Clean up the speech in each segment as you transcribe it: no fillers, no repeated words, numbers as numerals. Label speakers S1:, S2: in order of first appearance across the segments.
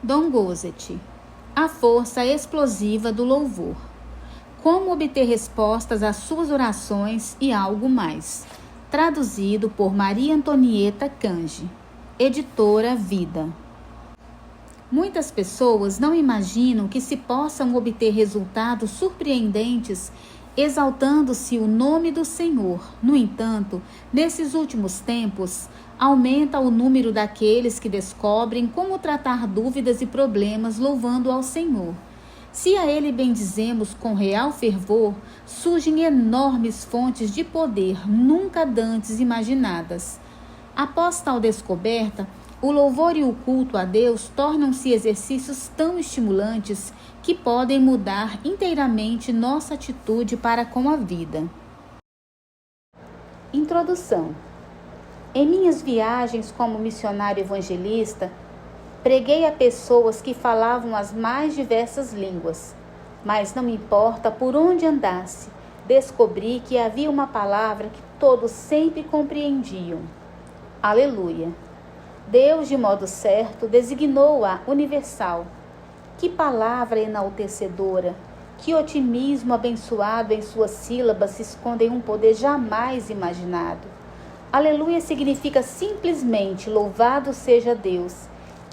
S1: Don Goethe. A força explosiva do louvor. Como obter respostas às suas orações e algo mais. Traduzido por Maria Antonieta Cange. Editora Vida. Muitas pessoas não imaginam que se possam obter resultados surpreendentes exaltando-se o nome do Senhor. No entanto, nesses últimos tempos, aumenta o número daqueles que descobrem como tratar dúvidas e problemas louvando ao Senhor. Se a Ele bendizemos com real fervor, surgem enormes fontes de poder nunca dantes imaginadas. Após tal descoberta, o louvor e o culto a Deus tornam-se exercícios tão estimulantes que podem mudar inteiramente nossa atitude para com a vida. Introdução. Em minhas viagens como missionário evangelista, preguei a pessoas que falavam as mais diversas línguas, mas não importa por onde andasse, descobri que havia uma palavra que todos sempre compreendiam. Aleluia! Deus, de modo certo, designou-a universal. Que palavra enaltecedora! Que otimismo abençoado em suas sílabas se esconde um poder jamais imaginado. Aleluia significa simplesmente louvado seja Deus,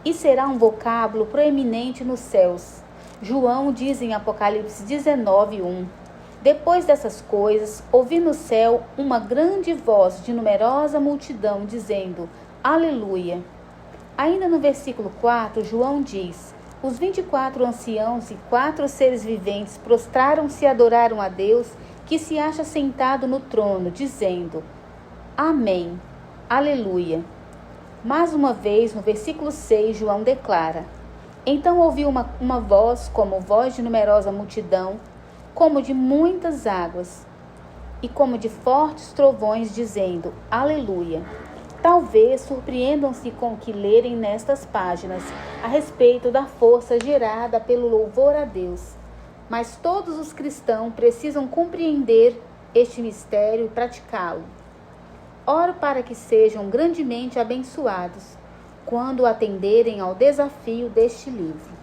S1: e será um vocábulo proeminente nos céus. João diz em Apocalipse 19:1. Depois dessas coisas, ouvi no céu uma grande voz de numerosa multidão dizendo: Aleluia! Ainda no versículo 4, João diz: os 24 anciãos e 4 seres viventes prostraram-se e adoraram a Deus, que se acha sentado no trono, dizendo: Amém, Aleluia! Mais uma vez, no versículo 6, João declara: então ouvi uma voz como voz de numerosa multidão, como de muitas águas, e como de fortes trovões, dizendo: Aleluia! Talvez surpreendam-se com o que lerem nestas páginas a respeito da força gerada pelo louvor a Deus. Mas todos os cristãos precisam compreender este mistério e praticá-lo. Oro para que sejam grandemente abençoados quando atenderem ao desafio deste livro.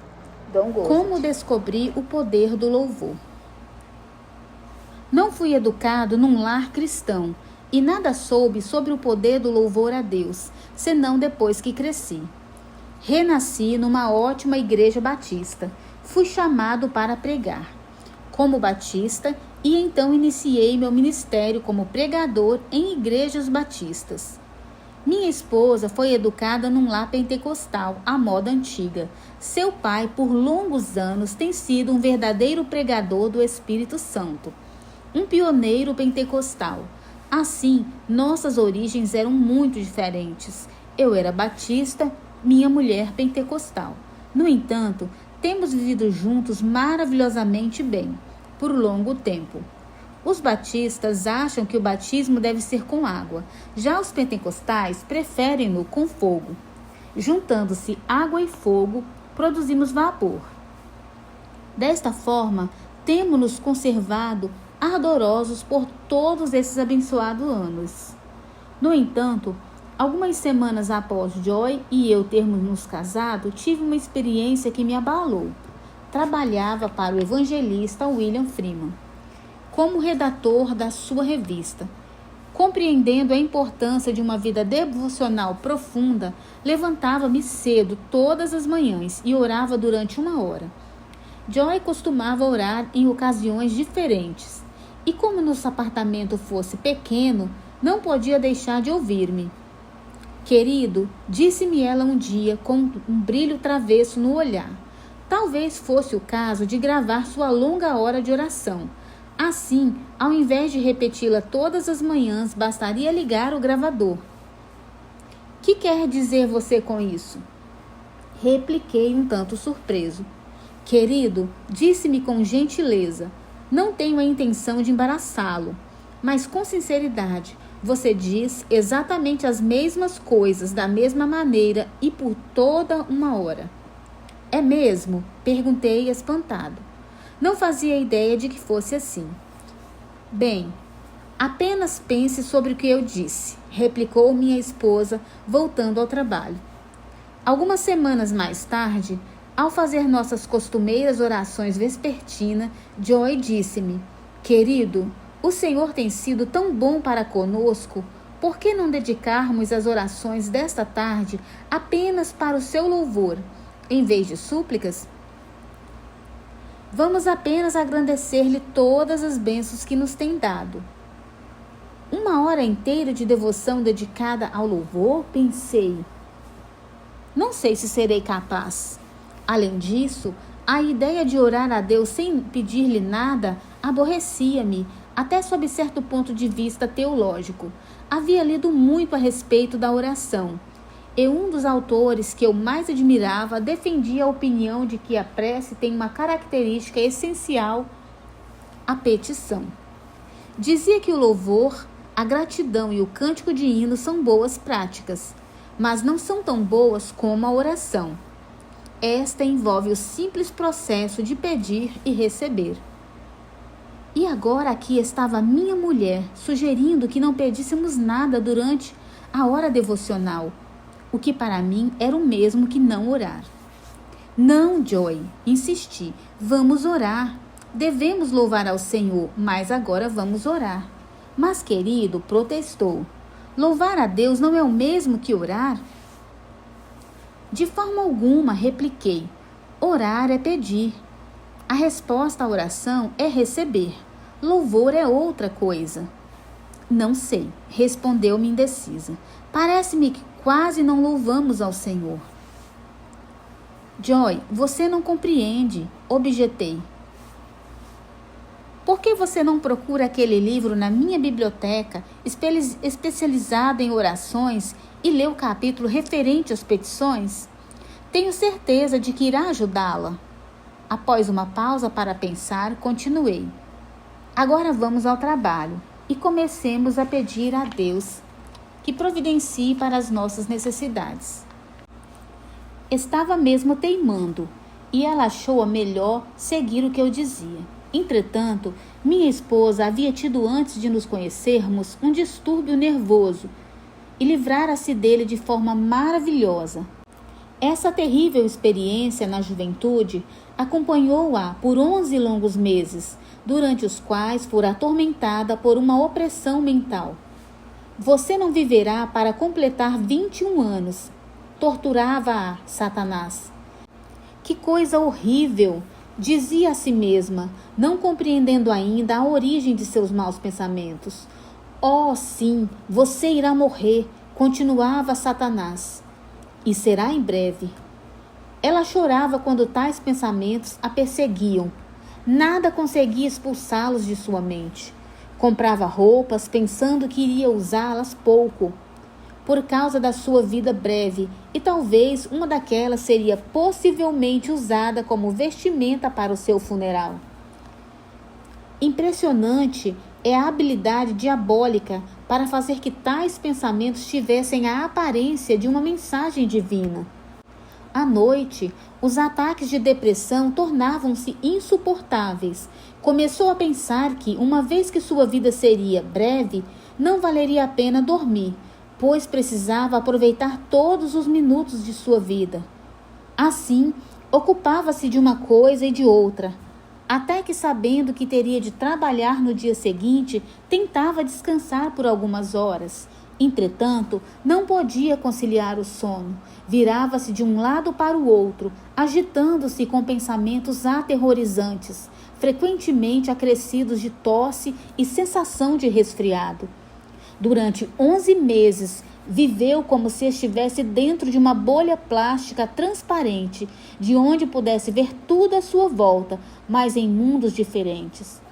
S1: Don Goethe. Como descobrir o poder do louvor? Não fui educado num lar cristão e nada soube sobre o poder do louvor a Deus, senão depois que cresci. Renasci numa ótima igreja batista. Fui chamado para pregar como batista e então iniciei meu ministério como pregador em igrejas batistas. Minha esposa foi educada num lar pentecostal, à moda antiga. Seu pai, por longos anos, tem sido um verdadeiro pregador do Espírito Santo, um pioneiro pentecostal. Assim, nossas origens eram muito diferentes. Eu era batista, minha mulher pentecostal. No entanto, temos vivido juntos maravilhosamente bem, por longo tempo. Os batistas acham que o batismo deve ser com água. Já os pentecostais preferem-no com fogo. Juntando-se água e fogo, produzimos vapor. Desta forma, temos-nos conservado ardorosos por todos esses abençoados anos. No entanto, algumas semanas após Joy e eu termos nos casado, tive uma experiência que me abalou. Trabalhava para o evangelista William Freeman, como redator da sua revista. Compreendendo a importância de uma vida devocional profunda, levantava-me cedo todas as manhãs e orava durante 1 hora. Joy costumava orar em ocasiões diferentes, e como nosso apartamento fosse pequeno, não podia deixar de ouvir-me. Querido, disse-me ela um dia com um brilho travesso no olhar, talvez fosse o caso de gravar sua longa hora de oração. Assim, ao invés de repeti-la todas as manhãs, bastaria ligar o gravador. Que quer dizer você com isso? Repliquei um tanto surpreso. Querido, disse-me com gentileza, não tenho a intenção de embaraçá-lo, mas com sinceridade, você diz exatamente as mesmas coisas da mesma maneira e por toda 1 hora. É mesmo? Perguntei espantado. Não fazia ideia de que fosse assim. Bem, apenas pense sobre o que eu disse, replicou minha esposa, voltando ao trabalho. Algumas semanas mais tarde, ao fazer nossas costumeiras orações vespertina, Joy disse-me: querido, o Senhor tem sido tão bom para conosco, por que não dedicarmos as orações desta tarde apenas para o seu louvor, em vez de súplicas? Vamos apenas agradecer-lhe todas as bênçãos que nos tem dado. Uma hora inteira de devoção dedicada ao louvor, pensei. Não sei se serei capaz. Além disso, a ideia de orar a Deus sem pedir-lhe nada aborrecia-me, até sob certo ponto de vista teológico. Havia lido muito a respeito da oração, e um dos autores que eu mais admirava defendia a opinião de que a prece tem uma característica essencial: a petição. Dizia que o louvor, a gratidão e o cântico de hino são boas práticas, mas não são tão boas como a oração. Esta envolve o simples processo de pedir e receber. E agora aqui estava minha mulher sugerindo que não pedíssemos nada durante a hora devocional, o que para mim era o mesmo que não orar. Não, Joy, insisti, vamos orar. Devemos louvar ao Senhor, mas agora vamos orar. Mas, querido, protestou, louvar a Deus não é o mesmo que orar? De forma alguma, repliquei, orar é pedir. A resposta à oração é receber. Louvor é outra coisa. Não sei, respondeu-me indecisa. Parece-me que quase não louvamos ao Senhor. Joy, você não compreende, objetei. Por que você não procura aquele livro na minha biblioteca, especializado em orações, e lê o capítulo referente às petições? Tenho certeza de que irá ajudá-la. Após uma pausa para pensar, continuei. Agora vamos ao trabalho e comecemos a pedir a Deus que providencie para as nossas necessidades. Estava mesmo teimando e ela achou melhor seguir o que eu dizia. Entretanto, minha esposa havia tido antes de nos conhecermos um distúrbio nervoso e livrara-se dele de forma maravilhosa. Essa terrível experiência na juventude acompanhou-a por 11 longos meses, durante os quais fora atormentada por uma opressão mental. Você não viverá para completar 21 anos, torturava-a Satanás. Que coisa horrível! Dizia a si mesma, não compreendendo ainda a origem de seus maus pensamentos. Oh, sim, você irá morrer, continuava Satanás. E será em breve. Ela chorava quando tais pensamentos a perseguiam. Nada conseguia expulsá-los de sua mente. Comprava roupas pensando que iria usá-las pouco, por causa da sua vida breve, e talvez uma daquelas seria possivelmente usada como vestimenta para o seu funeral. Impressionante é a habilidade diabólica para fazer que tais pensamentos tivessem a aparência de uma mensagem divina. À noite, os ataques de depressão tornavam-se insuportáveis. Começou a pensar que, uma vez que sua vida seria breve, não valeria a pena dormir, pois precisava aproveitar todos os minutos de sua vida. Assim, ocupava-se de uma coisa e de outra, até que, sabendo que teria de trabalhar no dia seguinte, tentava descansar por algumas horas. Entretanto, não podia conciliar o sono. Virava-se de um lado para o outro, agitando-se com pensamentos aterrorizantes, frequentemente acrescidos de tosse e sensação de resfriado. Durante 11 meses, viveu como se estivesse dentro de uma bolha plástica transparente, de onde pudesse ver tudo à sua volta, mas em mundos diferentes.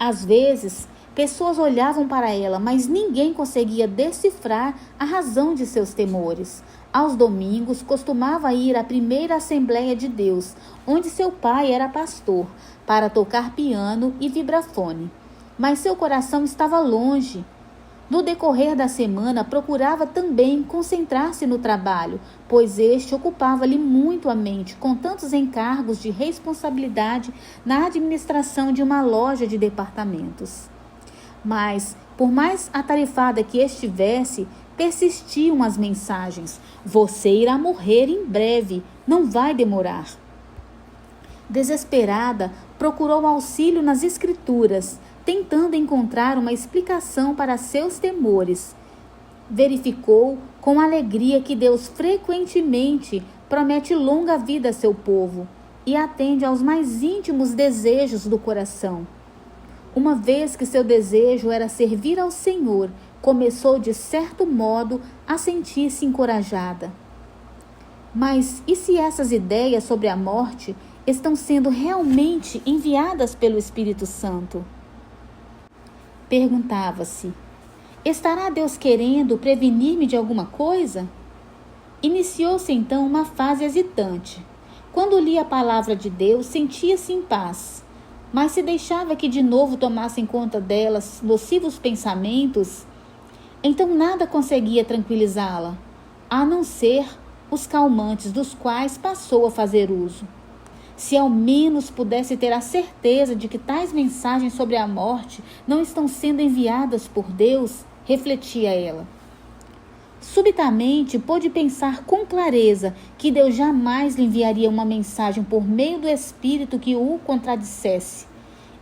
S1: Às vezes, pessoas olhavam para ela, mas ninguém conseguia decifrar a razão de seus temores. Aos domingos, costumava ir à primeira Assembleia de Deus, onde seu pai era pastor, para tocar piano e vibrafone. Mas seu coração estava longe. No decorrer da semana, procurava também concentrar-se no trabalho, pois este ocupava-lhe muito a mente, com tantos encargos de responsabilidade na administração de uma loja de departamentos. Mas, por mais atarefada que estivesse, persistiam as mensagens: você irá morrer em breve, não vai demorar. Desesperada, procurou auxílio nas Escrituras, tentando encontrar uma explicação para seus temores. Verificou com alegria que Deus frequentemente promete longa vida a seu povo e atende aos mais íntimos desejos do coração. Uma vez que seu desejo era servir ao Senhor, começou de certo modo a sentir-se encorajada. Mas e se essas ideias sobre a morte estão sendo realmente enviadas pelo Espírito Santo? Perguntava-se: estará Deus querendo prevenir-me de alguma coisa? Iniciou-se então uma fase hesitante. Quando lia a palavra de Deus, sentia-se em paz. Mas se deixava que de novo tomassem conta delas nocivos pensamentos, então nada conseguia tranquilizá-la, a não ser os calmantes dos quais passou a fazer uso. Se ao menos pudesse ter a certeza de que tais mensagens sobre a morte não estão sendo enviadas por Deus, refletia ela. Subitamente pôde pensar com clareza que Deus jamais lhe enviaria uma mensagem por meio do Espírito que o contradissesse.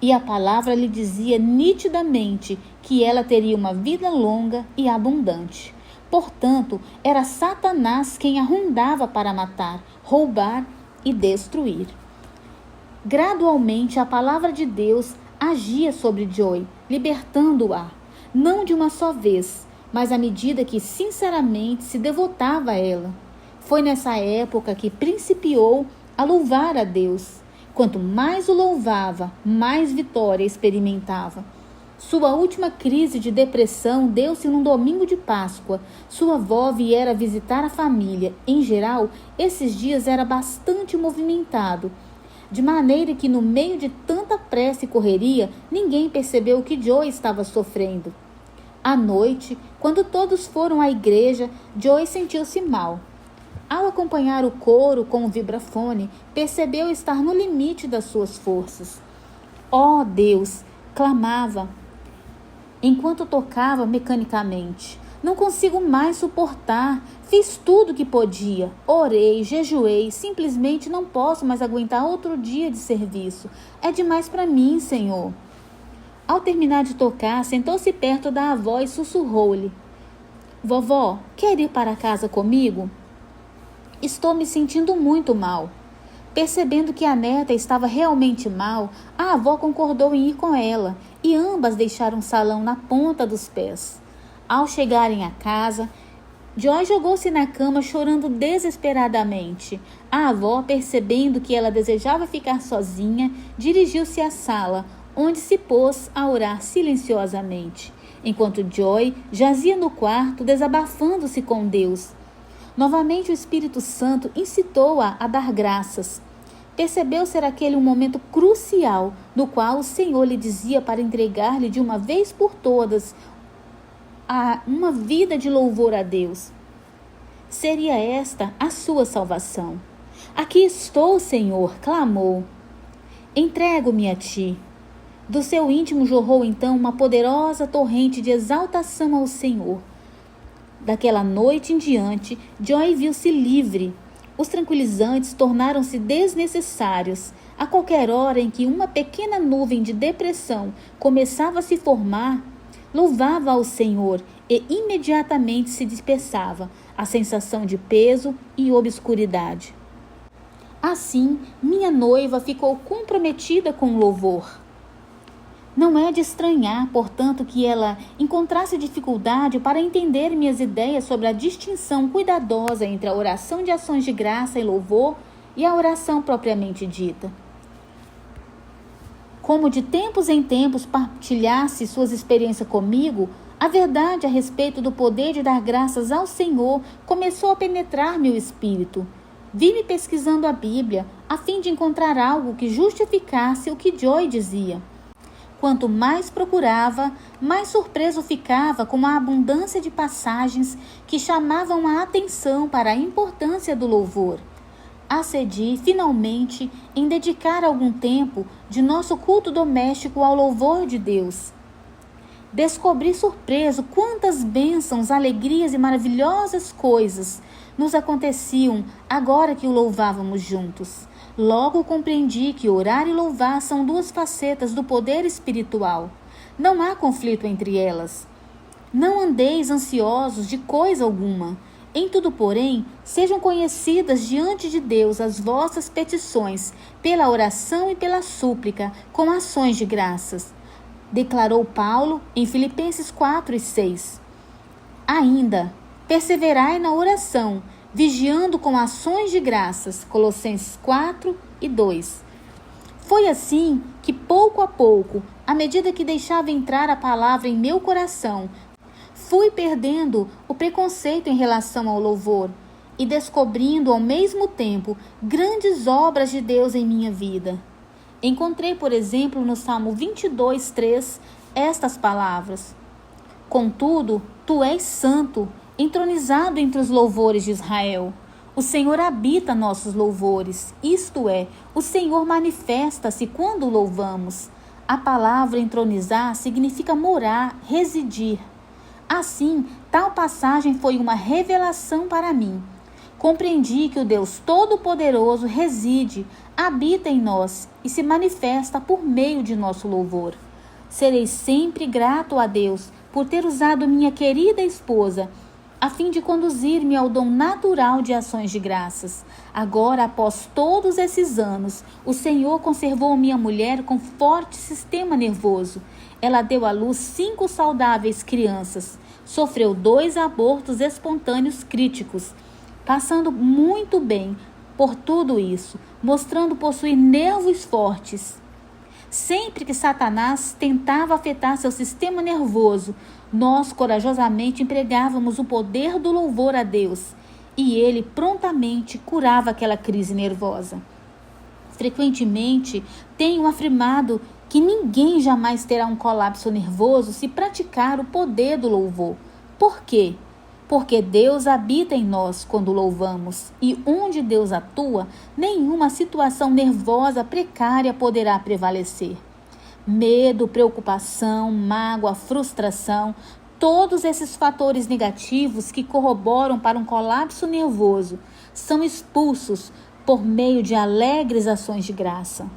S1: E a palavra lhe dizia nitidamente que ela teria uma vida longa e abundante. Portanto, era Satanás quem a rondava para matar, roubar e destruir. Gradualmente, a palavra de Deus agia sobre Joy, libertando-a, não de uma só vez, mas à medida que sinceramente se devotava a ela. Foi nessa época que principiou a louvar a Deus. Quanto mais o louvava, mais vitória experimentava. Sua última crise de depressão deu-se num domingo de Páscoa. Sua avó viera visitar a família. Em geral, esses dias era bastante movimentado, de maneira que no meio de tanta pressa e correria, ninguém percebeu que Joy estava sofrendo. À noite, quando todos foram à igreja, Joy sentiu-se mal. Ao acompanhar o coro com o vibrafone, percebeu estar no limite das suas forças. "Oh, Deus!", clamava, enquanto tocava mecanicamente. "Não consigo mais suportar. Fiz tudo o que podia. Orei, jejuei. Simplesmente não posso mais aguentar outro dia de serviço. É demais para mim, Senhor." Ao terminar de tocar, sentou-se perto da avó e sussurrou-lhe: "Vovó, quer ir para casa comigo? Estou me sentindo muito mal." Percebendo que a neta estava realmente mal, a avó concordou em ir com ela e ambas deixaram o salão na ponta dos pés. Ao chegarem à casa, Joy jogou-se na cama chorando desesperadamente. A avó, percebendo que ela desejava ficar sozinha, dirigiu-se à sala, onde se pôs a orar silenciosamente, enquanto Joy jazia no quarto desabafando-se com Deus. Novamente o Espírito Santo incitou-a a dar graças. Percebeu ser aquele um momento crucial, no qual o Senhor lhe dizia para entregar-lhe de uma vez por todas uma vida de louvor a Deus. Seria esta a sua salvação. "Aqui estou, Senhor", clamou. "Entrego-me a ti." Do seu íntimo jorrou então uma poderosa torrente de exaltação ao Senhor. Daquela noite em diante, Joy viu-se livre. Os tranquilizantes tornaram-se desnecessários. A qualquer hora em que uma pequena nuvem de depressão começava a se formar, louvava ao Senhor e imediatamente se dispersava a sensação de peso e obscuridade. Assim, minha noiva ficou comprometida com o louvor. Não é de estranhar, portanto, que ela encontrasse dificuldade para entender minhas ideias sobre a distinção cuidadosa entre a oração de ações de graça e louvor e a oração propriamente dita. Como de tempos em tempos partilhasse suas experiências comigo, a verdade a respeito do poder de dar graças ao Senhor começou a penetrar meu espírito. Vi-me pesquisando a Bíblia, a fim de encontrar algo que justificasse o que Joy dizia. Quanto mais procurava, mais surpreso ficava com a abundância de passagens que chamavam a atenção para a importância do louvor. Acedi, finalmente, em dedicar algum tempo de nosso culto doméstico ao louvor de Deus. descobri surpreso quantas bênçãos, alegrias e maravilhosas coisas nos aconteciam agora que o louvávamos juntos. Logo compreendi que orar e louvar são duas facetas do poder espiritual. Não há conflito entre elas. Não andeis ansiosos de coisa alguma. Em tudo, porém, sejam conhecidas diante de Deus as vossas petições, pela oração e pela súplica, com ações de graças. Declarou Paulo em Filipenses 4:6. Ainda, perseverai na oração, vigiando com ações de graças. Colossenses 4:2. Foi assim que, pouco a pouco, à medida que deixava entrar a palavra em meu coração, fui perdendo o preconceito em relação ao louvor e descobrindo ao mesmo tempo grandes obras de Deus em minha vida. Encontrei, por exemplo, no Salmo 22:3, estas palavras: Contudo, tu és santo, entronizado entre os louvores de Israel. O Senhor habita nossos louvores, isto é, o Senhor manifesta-se quando o louvamos. A palavra entronizar significa morar, residir. Assim, tal passagem foi uma revelação para mim. Compreendi que o Deus Todo-Poderoso reside, habita em nós e se manifesta por meio de nosso louvor. Serei sempre grato a Deus por ter usado minha querida esposa, a fim de conduzir-me ao dom natural de ações de graças. Agora, após todos esses anos, o Senhor conservou minha mulher com forte sistema nervoso. Ela deu à luz 5 saudáveis crianças, sofreu 2 abortos espontâneos críticos, passando muito bem por tudo isso, mostrando possuir nervos fortes. Sempre que Satanás tentava afetar seu sistema nervoso, nós corajosamente empregávamos o poder do louvor a Deus e ele prontamente curava aquela crise nervosa. Frequentemente, tenho afirmado que ninguém jamais terá um colapso nervoso se praticar o poder do louvor. Por quê? Porque Deus habita em nós quando louvamos, e onde Deus atua, nenhuma situação nervosa precária poderá prevalecer. Medo, preocupação, mágoa, frustração, todos esses fatores negativos que corroboram para um colapso nervoso são expulsos por meio de alegres ações de graça.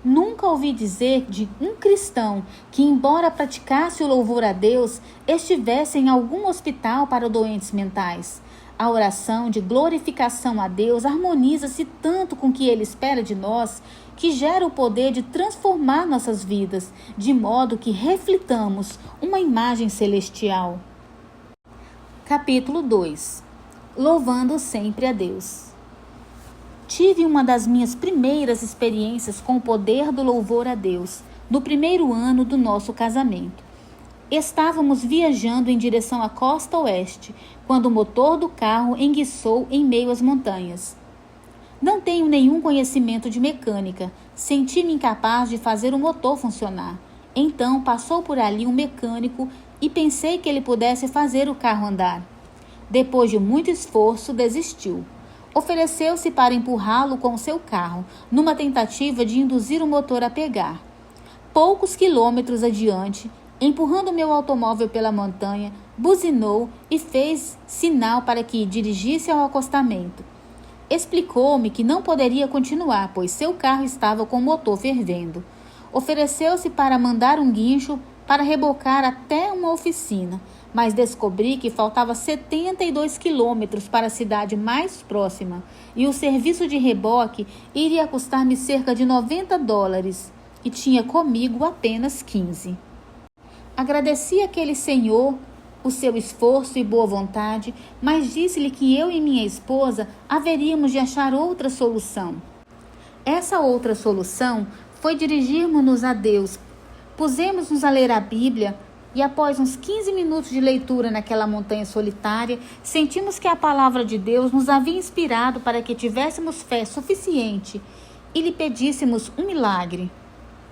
S1: Nunca ouvi dizer de um cristão que, embora praticasse o louvor a Deus, estivesse em algum hospital para doentes mentais. A oração de glorificação a Deus harmoniza-se tanto com o que Ele espera de nós, que gera o poder de transformar nossas vidas, de modo que reflitamos uma imagem celestial. Capítulo 2. Louvando sempre a Deus. Tive uma das minhas primeiras experiências com o poder do louvor a Deus, no primeiro ano do nosso casamento. Estávamos viajando em direção à costa oeste, quando o motor do carro enguiçou em meio às montanhas. Não tenho nenhum conhecimento de mecânica, senti-me incapaz de fazer o motor funcionar. Então passou por ali um mecânico e pensei que ele pudesse fazer o carro andar. Depois de muito esforço, desistiu. Ofereceu-se para empurrá-lo com seu carro, numa tentativa de induzir o motor a pegar. Poucos quilômetros adiante, empurrando meu automóvel pela montanha, buzinou e fez sinal para que dirigisse ao acostamento. Explicou-me que não poderia continuar, pois seu carro estava com o motor fervendo. Ofereceu-se para mandar um guincho para rebocar até uma oficina, mas descobri que faltava 72 quilômetros para a cidade mais próxima e o serviço de reboque iria custar-me cerca de $90 e tinha comigo apenas 15. Agradeci àquele senhor o seu esforço e boa vontade, mas disse-lhe que eu e minha esposa haveríamos de achar outra solução. Essa outra solução foi dirigirmos-nos a Deus. Pusemos-nos a ler a Bíblia e após uns 15 minutos de leitura naquela montanha solitária, sentimos que a palavra de Deus nos havia inspirado para que tivéssemos fé suficiente e lhe pedíssemos um milagre.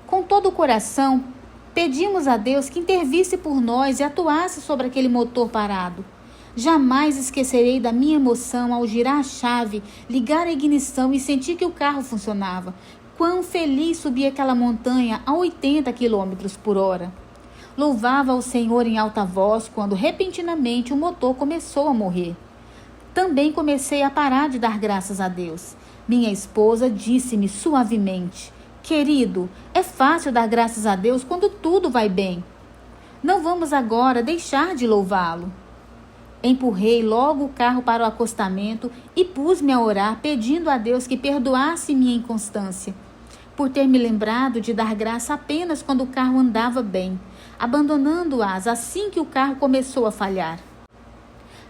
S1: Com todo o coração, pedimos a Deus que intervisse por nós e atuasse sobre aquele motor parado. Jamais esquecerei da minha emoção ao girar a chave, ligar a ignição e sentir que o carro funcionava. Quão feliz subia aquela montanha a 80 km por hora. Louvava o Senhor em alta voz quando repentinamente o motor começou a morrer. Também comecei a parar de dar graças a Deus. Minha esposa disse-me suavemente: querido, é fácil dar graças a Deus quando tudo vai bem. Não vamos agora deixar de louvá-lo. Empurrei logo o carro para o acostamento e pus-me a orar, pedindo a Deus que perdoasse minha inconstância, por ter me lembrado de dar graça apenas quando o carro andava bem, abandonando-as assim que o carro começou a falhar.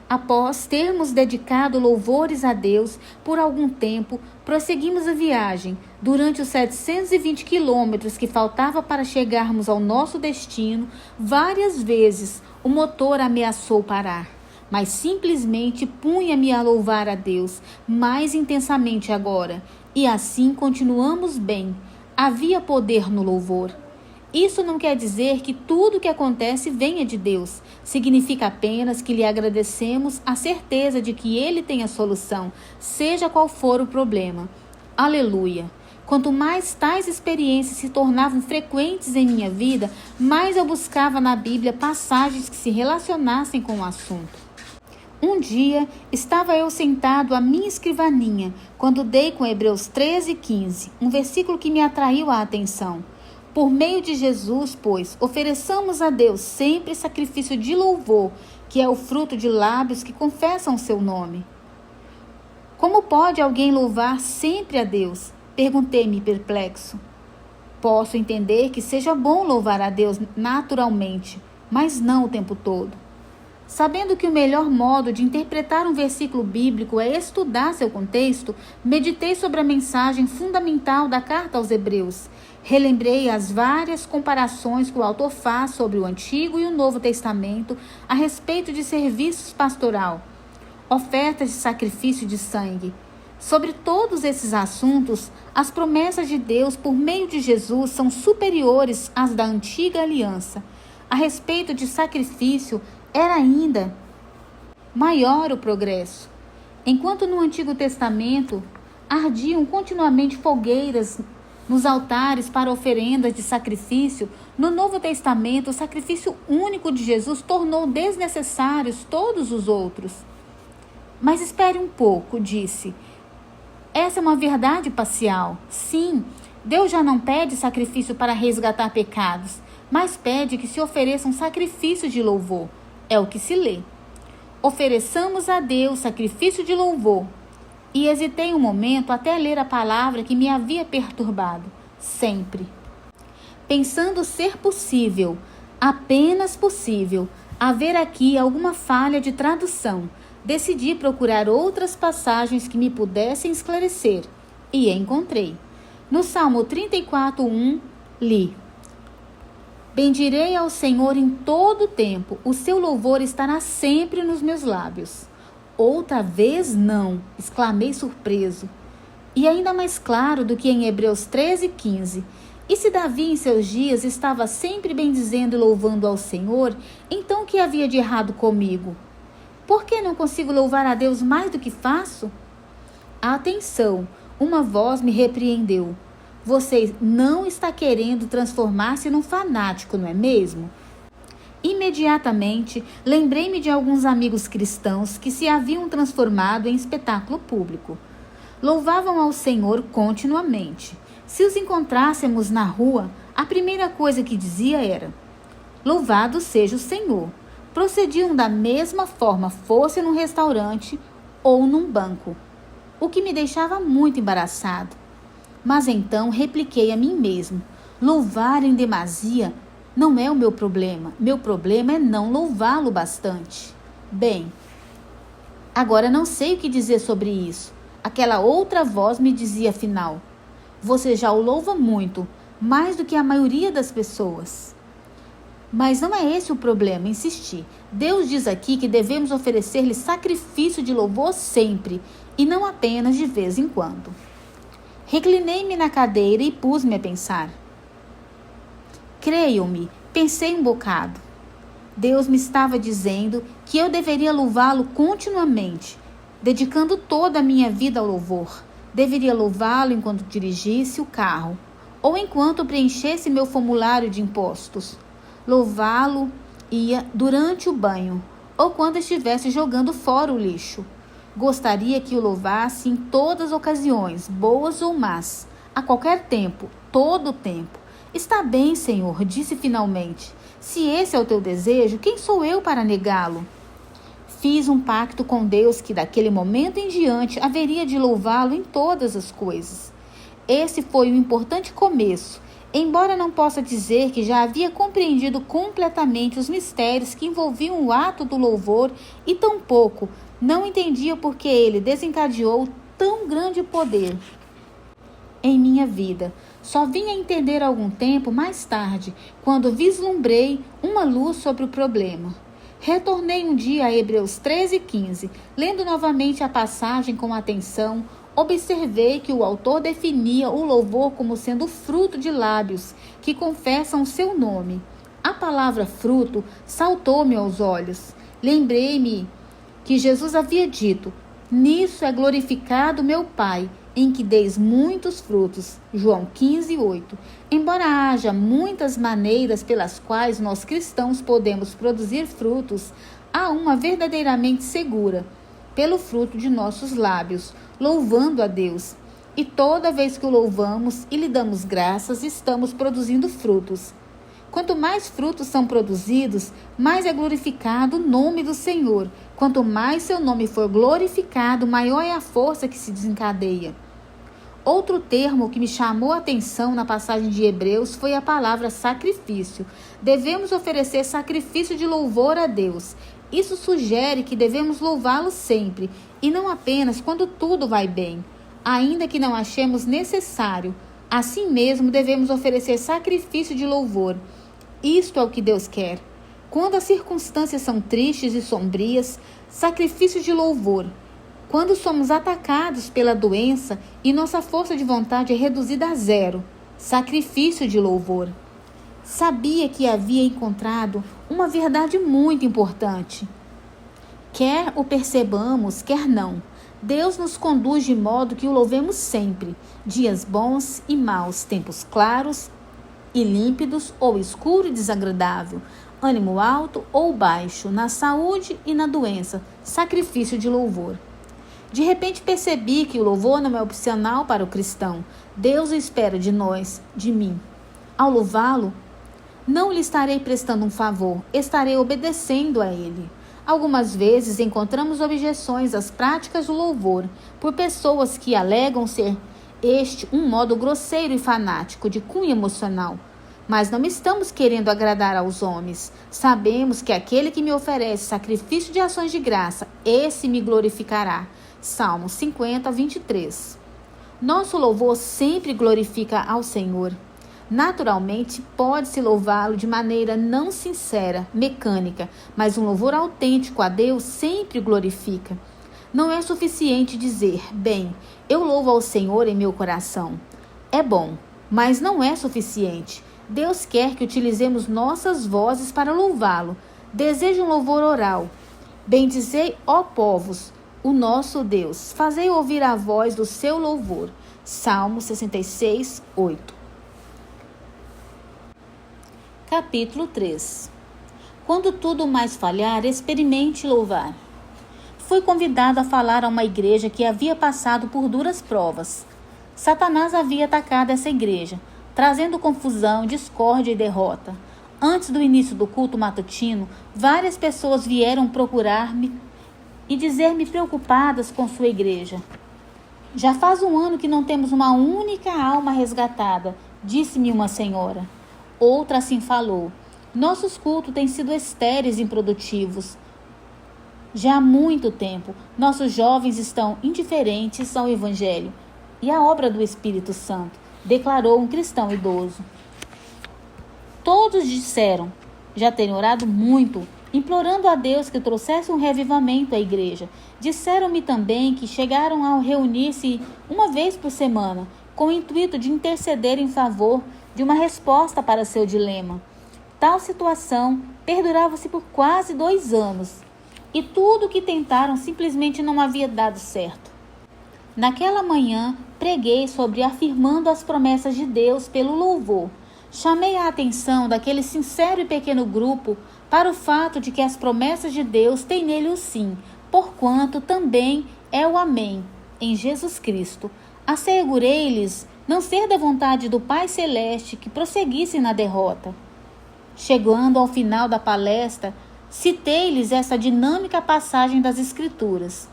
S1: Após termos dedicado louvores a Deus por algum tempo, prosseguimos a viagem. Durante os 720 quilômetros que faltava para chegarmos ao nosso destino, várias vezes o motor ameaçou parar, mas simplesmente punha-me a louvar a Deus mais intensamente agora, e assim continuamos bem. Havia poder no louvor. Isso não quer dizer que tudo o que acontece venha de Deus. Significa apenas que lhe agradecemos a certeza de que Ele tem a solução, seja qual for o problema. Aleluia! Quanto mais tais experiências se tornavam frequentes em minha vida, mais eu buscava na Bíblia passagens que se relacionassem com o assunto. Um dia, estava eu sentado à minha escrivaninha, quando dei com Hebreus 13:15, um versículo que me atraiu a atenção. Por meio de Jesus, pois, ofereçamos a Deus sempre sacrifício de louvor, que é o fruto de lábios que confessam o seu nome. Como pode alguém louvar sempre a Deus? Perguntei-me perplexo. Posso entender que seja bom louvar a Deus naturalmente, mas não o tempo todo. Sabendo que o melhor modo de interpretar um versículo bíblico é estudar seu contexto, meditei sobre a mensagem fundamental da carta aos Hebreus. Relembrei as várias comparações que o autor faz sobre o Antigo e o Novo Testamento a respeito de serviços pastoral, ofertas de sacrifício de sangue. Sobre todos esses assuntos, as promessas de Deus por meio de Jesus são superiores às da antiga aliança. A respeito de sacrifício, era ainda maior o progresso. Enquanto no Antigo Testamento ardiam continuamente fogueiras nos altares para oferendas de sacrifício, no Novo Testamento o sacrifício único de Jesus tornou desnecessários todos os outros. Mas espere um pouco, disse. Essa é uma verdade parcial. Sim, Deus já não pede sacrifício para resgatar pecados, mas pede que se ofereçam sacrifícios de louvor. É o que se lê. Ofereçamos a Deus sacrifício de louvor. E hesitei um momento até ler a palavra que me havia perturbado. Sempre. Pensando ser possível, apenas possível, haver aqui alguma falha de tradução, decidi procurar outras passagens que me pudessem esclarecer. E encontrei. No Salmo 34:1, li: bendirei ao Senhor em todo o tempo, o seu louvor estará sempre nos meus lábios. Outra vez não, exclamei surpreso. E ainda mais claro do que em Hebreus 13:15. E se Davi em seus dias estava sempre bendizendo e louvando ao Senhor, então o que havia de errado comigo? Por que não consigo louvar a Deus mais do que faço? Atenção, uma voz me repreendeu. Você não está querendo transformar-se num fanático, não é mesmo? Imediatamente, lembrei-me de alguns amigos cristãos que se haviam transformado em espetáculo público. Louvavam ao Senhor continuamente. Se os encontrássemos na rua, a primeira coisa que dizia era: louvado seja o Senhor. Procediam da mesma forma, fosse num restaurante ou num banco, o que me deixava muito embaraçado. Mas então repliquei a mim mesmo: louvar em demasia não é o meu problema. Meu problema é não louvá-lo bastante. Bem, agora não sei o que dizer sobre isso. Aquela outra voz me dizia afinal: você já o louva muito, mais do que a maioria das pessoas. Mas não é esse o problema, insisti. Deus diz aqui que devemos oferecer-lhe sacrifício de louvor sempre, e não apenas de vez em quando. Reclinei-me na cadeira e pus-me a pensar. Creiam-me, pensei um bocado. Deus me estava dizendo que eu deveria louvá-lo continuamente, dedicando toda a minha vida ao louvor. Deveria louvá-lo enquanto dirigisse o carro, ou enquanto preenchesse meu formulário de impostos. Louvá-lo-ia durante o banho ou quando estivesse jogando fora o lixo. Gostaria que o louvasse em todas as ocasiões, boas ou más, a qualquer tempo, todo o tempo. Está bem, Senhor, disse finalmente. Se esse é o teu desejo, quem sou eu para negá-lo? Fiz um pacto com Deus que daquele momento em diante haveria de louvá-lo em todas as coisas. Esse foi um importante começo, embora não possa dizer que já havia compreendido completamente os mistérios que envolviam o ato do louvor e tampouco não entendia por que ele desencadeou tão grande poder em minha vida. Só vim a entender algum tempo mais tarde, quando vislumbrei uma luz sobre o problema. Retornei um dia a Hebreus 13:15, lendo novamente a passagem com atenção, observei que o autor definia o louvor como sendo fruto de lábios que confessam o seu nome. A palavra fruto saltou-me aos olhos. Lembrei-me que Jesus havia dito: nisso é glorificado meu Pai, em que deis muitos frutos. João 15:8. Embora haja muitas maneiras pelas quais nós cristãos podemos produzir frutos, há uma verdadeiramente segura: pelo fruto de nossos lábios, louvando a Deus. E toda vez que o louvamos e lhe damos graças, estamos produzindo frutos. Quanto mais frutos são produzidos, mais é glorificado o nome do Senhor. Quanto mais seu nome for glorificado, maior é a força que se desencadeia. Outro termo que me chamou a atenção na passagem de Hebreus foi a palavra sacrifício. Devemos oferecer sacrifício de louvor a Deus. Isso sugere que devemos louvá-lo sempre, e não apenas quando tudo vai bem. Ainda que não achemos necessário, assim mesmo devemos oferecer sacrifício de louvor. Isto é o que Deus quer. Quando as circunstâncias são tristes e sombrias, sacrifício de louvor. Quando somos atacados pela doença e nossa força de vontade é reduzida a zero, sacrifício de louvor. Sabia que havia encontrado uma verdade muito importante. Quer o percebamos, quer não, Deus nos conduz de modo que o louvemos sempre, dias bons e maus, tempos claros e límpidos ou escuro e desagradável, ânimo alto ou baixo, na saúde e na doença, sacrifício de louvor. De repente percebi que o louvor não é opcional para o cristão. Deus o espera de nós, de mim. Ao louvá-lo, não lhe estarei prestando um favor, estarei obedecendo a ele. Algumas vezes encontramos objeções às práticas do louvor por pessoas que alegam ser este um modo grosseiro e fanático de cunho emocional. Mas não estamos querendo agradar aos homens. Sabemos que aquele que me oferece sacrifício de ações de graça, esse me glorificará. Salmo 50:23. Nosso louvor sempre glorifica ao Senhor. Naturalmente, pode-se louvá-lo de maneira não sincera, mecânica, mas um louvor autêntico a Deus sempre glorifica. Não é suficiente dizer, bem, eu louvo ao Senhor em meu coração. É bom, mas não é suficiente. Deus quer que utilizemos nossas vozes para louvá-lo. Deseja um louvor oral. Bendizei, ó povos, o nosso Deus. Fazei ouvir a voz do seu louvor. Salmo 66:8. Capítulo 3. Quando tudo mais falhar, experimente louvar. Fui convidado a falar a uma igreja que havia passado por duras provas. Satanás havia atacado essa igreja, trazendo confusão, discórdia e derrota. Antes do início do culto matutino, várias pessoas vieram procurar-me e dizer-me preocupadas com sua igreja. Já faz um ano que não temos uma única alma resgatada, disse-me uma senhora. Outra assim falou: nossos cultos têm sido estéreis e improdutivos. Já há muito tempo, nossos jovens estão indiferentes ao Evangelho e à obra do Espírito Santo, declarou um cristão idoso. Todos disseram já terem orado muito, implorando a Deus que trouxesse um revivamento à igreja. Disseram-me também que chegaram a reunir-se uma vez por semana, com o intuito de interceder em favor de uma resposta para seu dilema. Tal situação perdurava-se por quase 2 anos, e tudo o que tentaram simplesmente não havia dado certo. Naquela manhã, preguei sobre afirmando as promessas de Deus pelo louvor. Chamei a atenção daquele sincero e pequeno grupo para o fato de que as promessas de Deus têm nele o sim, porquanto também é o amém, em Jesus Cristo. Assegurei-lhes não ser da vontade do Pai Celeste que prosseguissem na derrota. Chegando ao final da palestra, citei-lhes essa dinâmica passagem das Escrituras.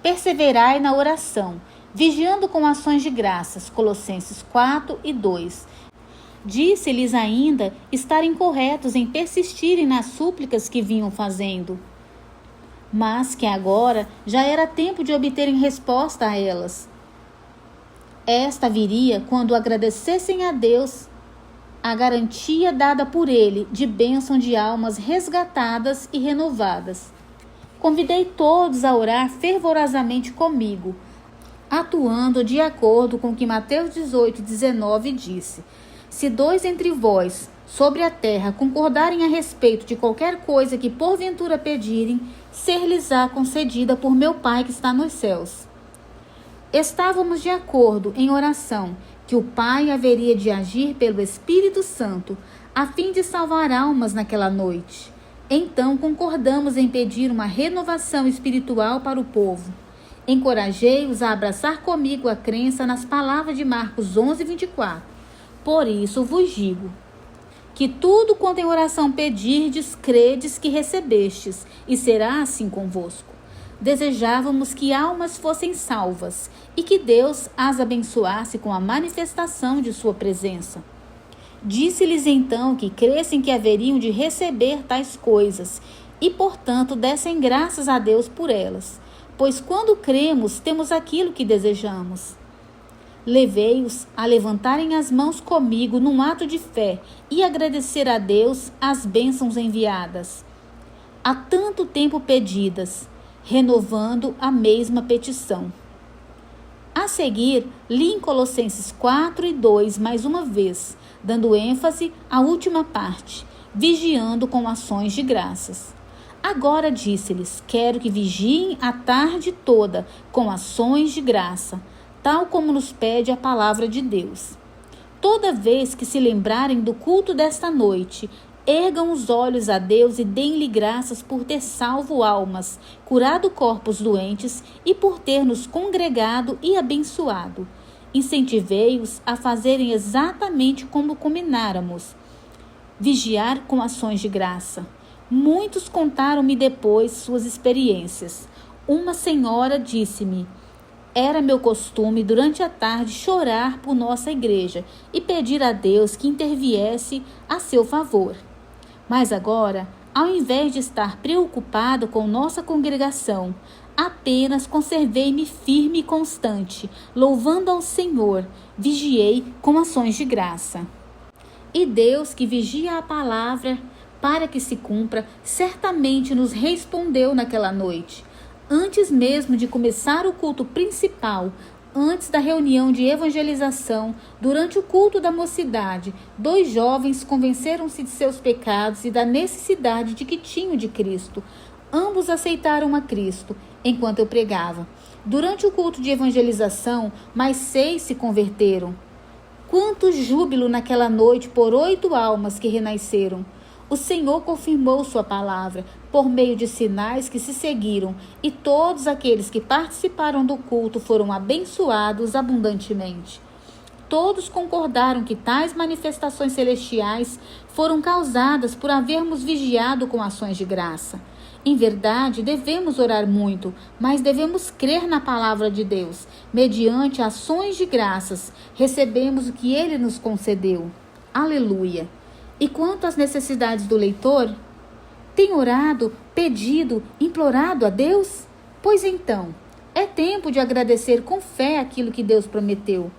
S1: Perseverai na oração, vigiando com ações de graças, Colossenses 4 e 2. Disse-lhes ainda estarem corretos em persistirem nas súplicas que vinham fazendo, mas que agora já era tempo de obterem resposta a elas. Esta viria quando agradecessem a Deus a garantia dada por Ele de bênção de almas resgatadas e renovadas. Convidei todos a orar fervorosamente comigo, atuando de acordo com o que Mateus 18:19 disse: se 2 entre vós sobre a terra concordarem a respeito de qualquer coisa que porventura pedirem, ser-lhes-á concedida por meu Pai que está nos céus. Estávamos de acordo em oração que o Pai haveria de agir pelo Espírito Santo a fim de salvar almas naquela noite. Então concordamos em pedir uma renovação espiritual para o povo. Encorajei-os a abraçar comigo a crença nas palavras de Marcos 11:24. Por isso vos digo, que tudo quanto em oração pedirdes, credes que recebestes, e será assim convosco. Desejávamos que almas fossem salvas, e que Deus as abençoasse com a manifestação de sua presença. Disse-lhes então que crescem que haveriam de receber tais coisas, e portanto dessem graças a Deus por elas, pois quando cremos, temos aquilo que desejamos. Levei-os a levantarem as mãos comigo num ato de fé e agradecer a Deus as bênçãos enviadas, há tanto tempo pedidas, renovando a mesma petição. A seguir, li em Colossenses 4 e 2 mais uma vez, dando ênfase à última parte, vigiando com ações de graças. Agora disse-lhes, quero que vigiem a tarde toda com ações de graça, tal como nos pede a palavra de Deus. Toda vez que se lembrarem do culto desta noite, ergam os olhos a Deus e deem-lhe graças por ter salvo almas, curado corpos doentes e por ter nos congregado e abençoado. Incentivei-os a fazerem exatamente como combináramos, vigiar com ações de graça. Muitos contaram-me depois suas experiências. Uma senhora disse-me: era meu costume, durante a tarde, chorar por nossa igreja e pedir a Deus que interviesse a seu favor. Mas agora, ao invés de estar preocupado com nossa congregação, apenas conservei-me firme e constante, louvando ao Senhor, vigiei com ações de graça. E Deus, que vigia a palavra para que se cumpra, certamente nos respondeu naquela noite. Antes mesmo de começar o culto principal, antes da reunião de evangelização, durante o culto da mocidade, 2 jovens convenceram-se de seus pecados e da necessidade de que tinham de Cristo. Ambos aceitaram a Cristo, enquanto eu pregava. Durante o culto de evangelização, mais 6 se converteram. Quanto júbilo naquela noite por 8 almas que renasceram! O Senhor confirmou sua palavra por meio de sinais que se seguiram, e todos aqueles que participaram do culto foram abençoados abundantemente. Todos concordaram que tais manifestações celestiais foram causadas por havermos vigiado com ações de graça. Em verdade, devemos orar muito, mas devemos crer na palavra de Deus. Mediante ações de graças, recebemos o que Ele nos concedeu. Aleluia! E quanto às necessidades do leitor, tem orado, pedido, implorado a Deus? Pois então, é tempo de agradecer com fé aquilo que Deus prometeu.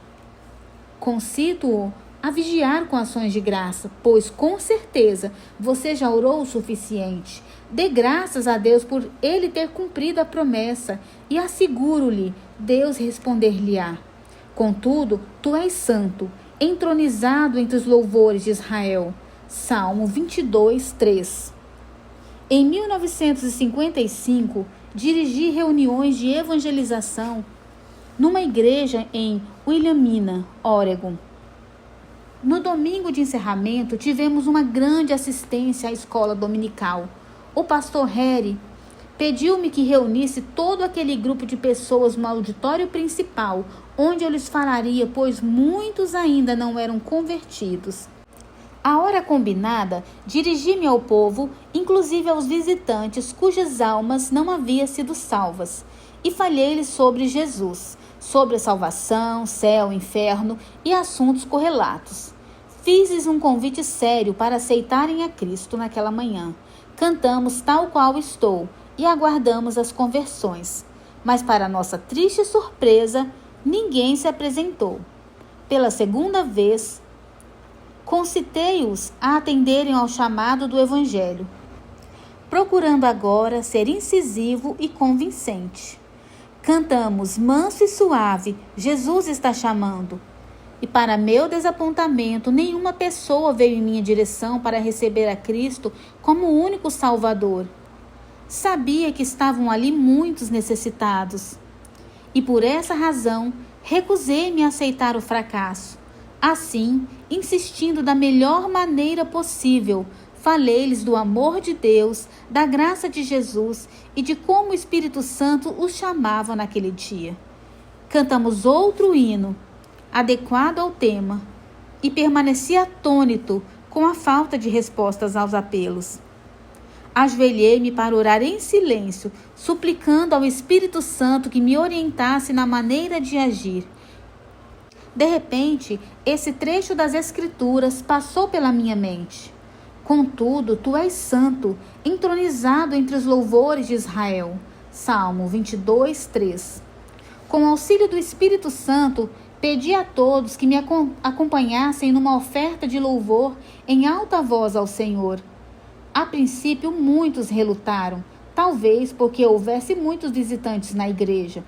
S1: Concito-o a vigiar com ações de graça, pois com certeza você já orou o suficiente. Dê graças a Deus por Ele ter cumprido a promessa e asseguro-lhe, Deus responder-lhe-á. Contudo, tu és santo, entronizado entre os louvores de Israel. Salmo 22, 3. Em 1955, dirigi reuniões de evangelização numa igreja em Wilhelmina, Oregon. No domingo de encerramento, tivemos uma grande assistência à escola dominical. O pastor Harry pediu-me que reunisse todo aquele grupo de pessoas no auditório principal, onde eu lhes falaria, pois muitos ainda não eram convertidos. À hora combinada, dirigi-me ao povo, inclusive aos visitantes cujas almas não haviam sido salvas, e falei-lhes sobre Jesus, sobre a salvação, céu, inferno e assuntos correlatos. Fiz-lhes um convite sério para aceitarem a Cristo naquela manhã. Cantamos Tal Qual Estou e aguardamos as conversões. Mas, para nossa triste surpresa, ninguém se apresentou. Pela segunda vez, concitei-os a atenderem ao chamado do Evangelho, procurando agora ser incisivo e convincente. Cantamos manso e suave, Jesus está chamando. E para meu desapontamento, nenhuma pessoa veio em minha direção para receber a Cristo como o único Salvador. Sabia que estavam ali muitos necessitados. E por essa razão, recusei-me a aceitar o fracasso. Assim, insistindo da melhor maneira possível, falei-lhes do amor de Deus, da graça de Jesus e de como o Espírito Santo os chamava naquele dia. Cantamos outro hino, adequado ao tema, e permaneci atônito com a falta de respostas aos apelos. Ajoelhei-me para orar em silêncio, suplicando ao Espírito Santo que me orientasse na maneira de agir. De repente, esse trecho das Escrituras passou pela minha mente. Contudo, tu és santo, entronizado entre os louvores de Israel. Salmo 22, 3. Com auxílio do Espírito Santo, pedi a todos que me acompanhassem numa oferta de louvor em alta voz ao Senhor. A princípio, muitos relutaram, talvez porque houvesse muitos visitantes na igreja.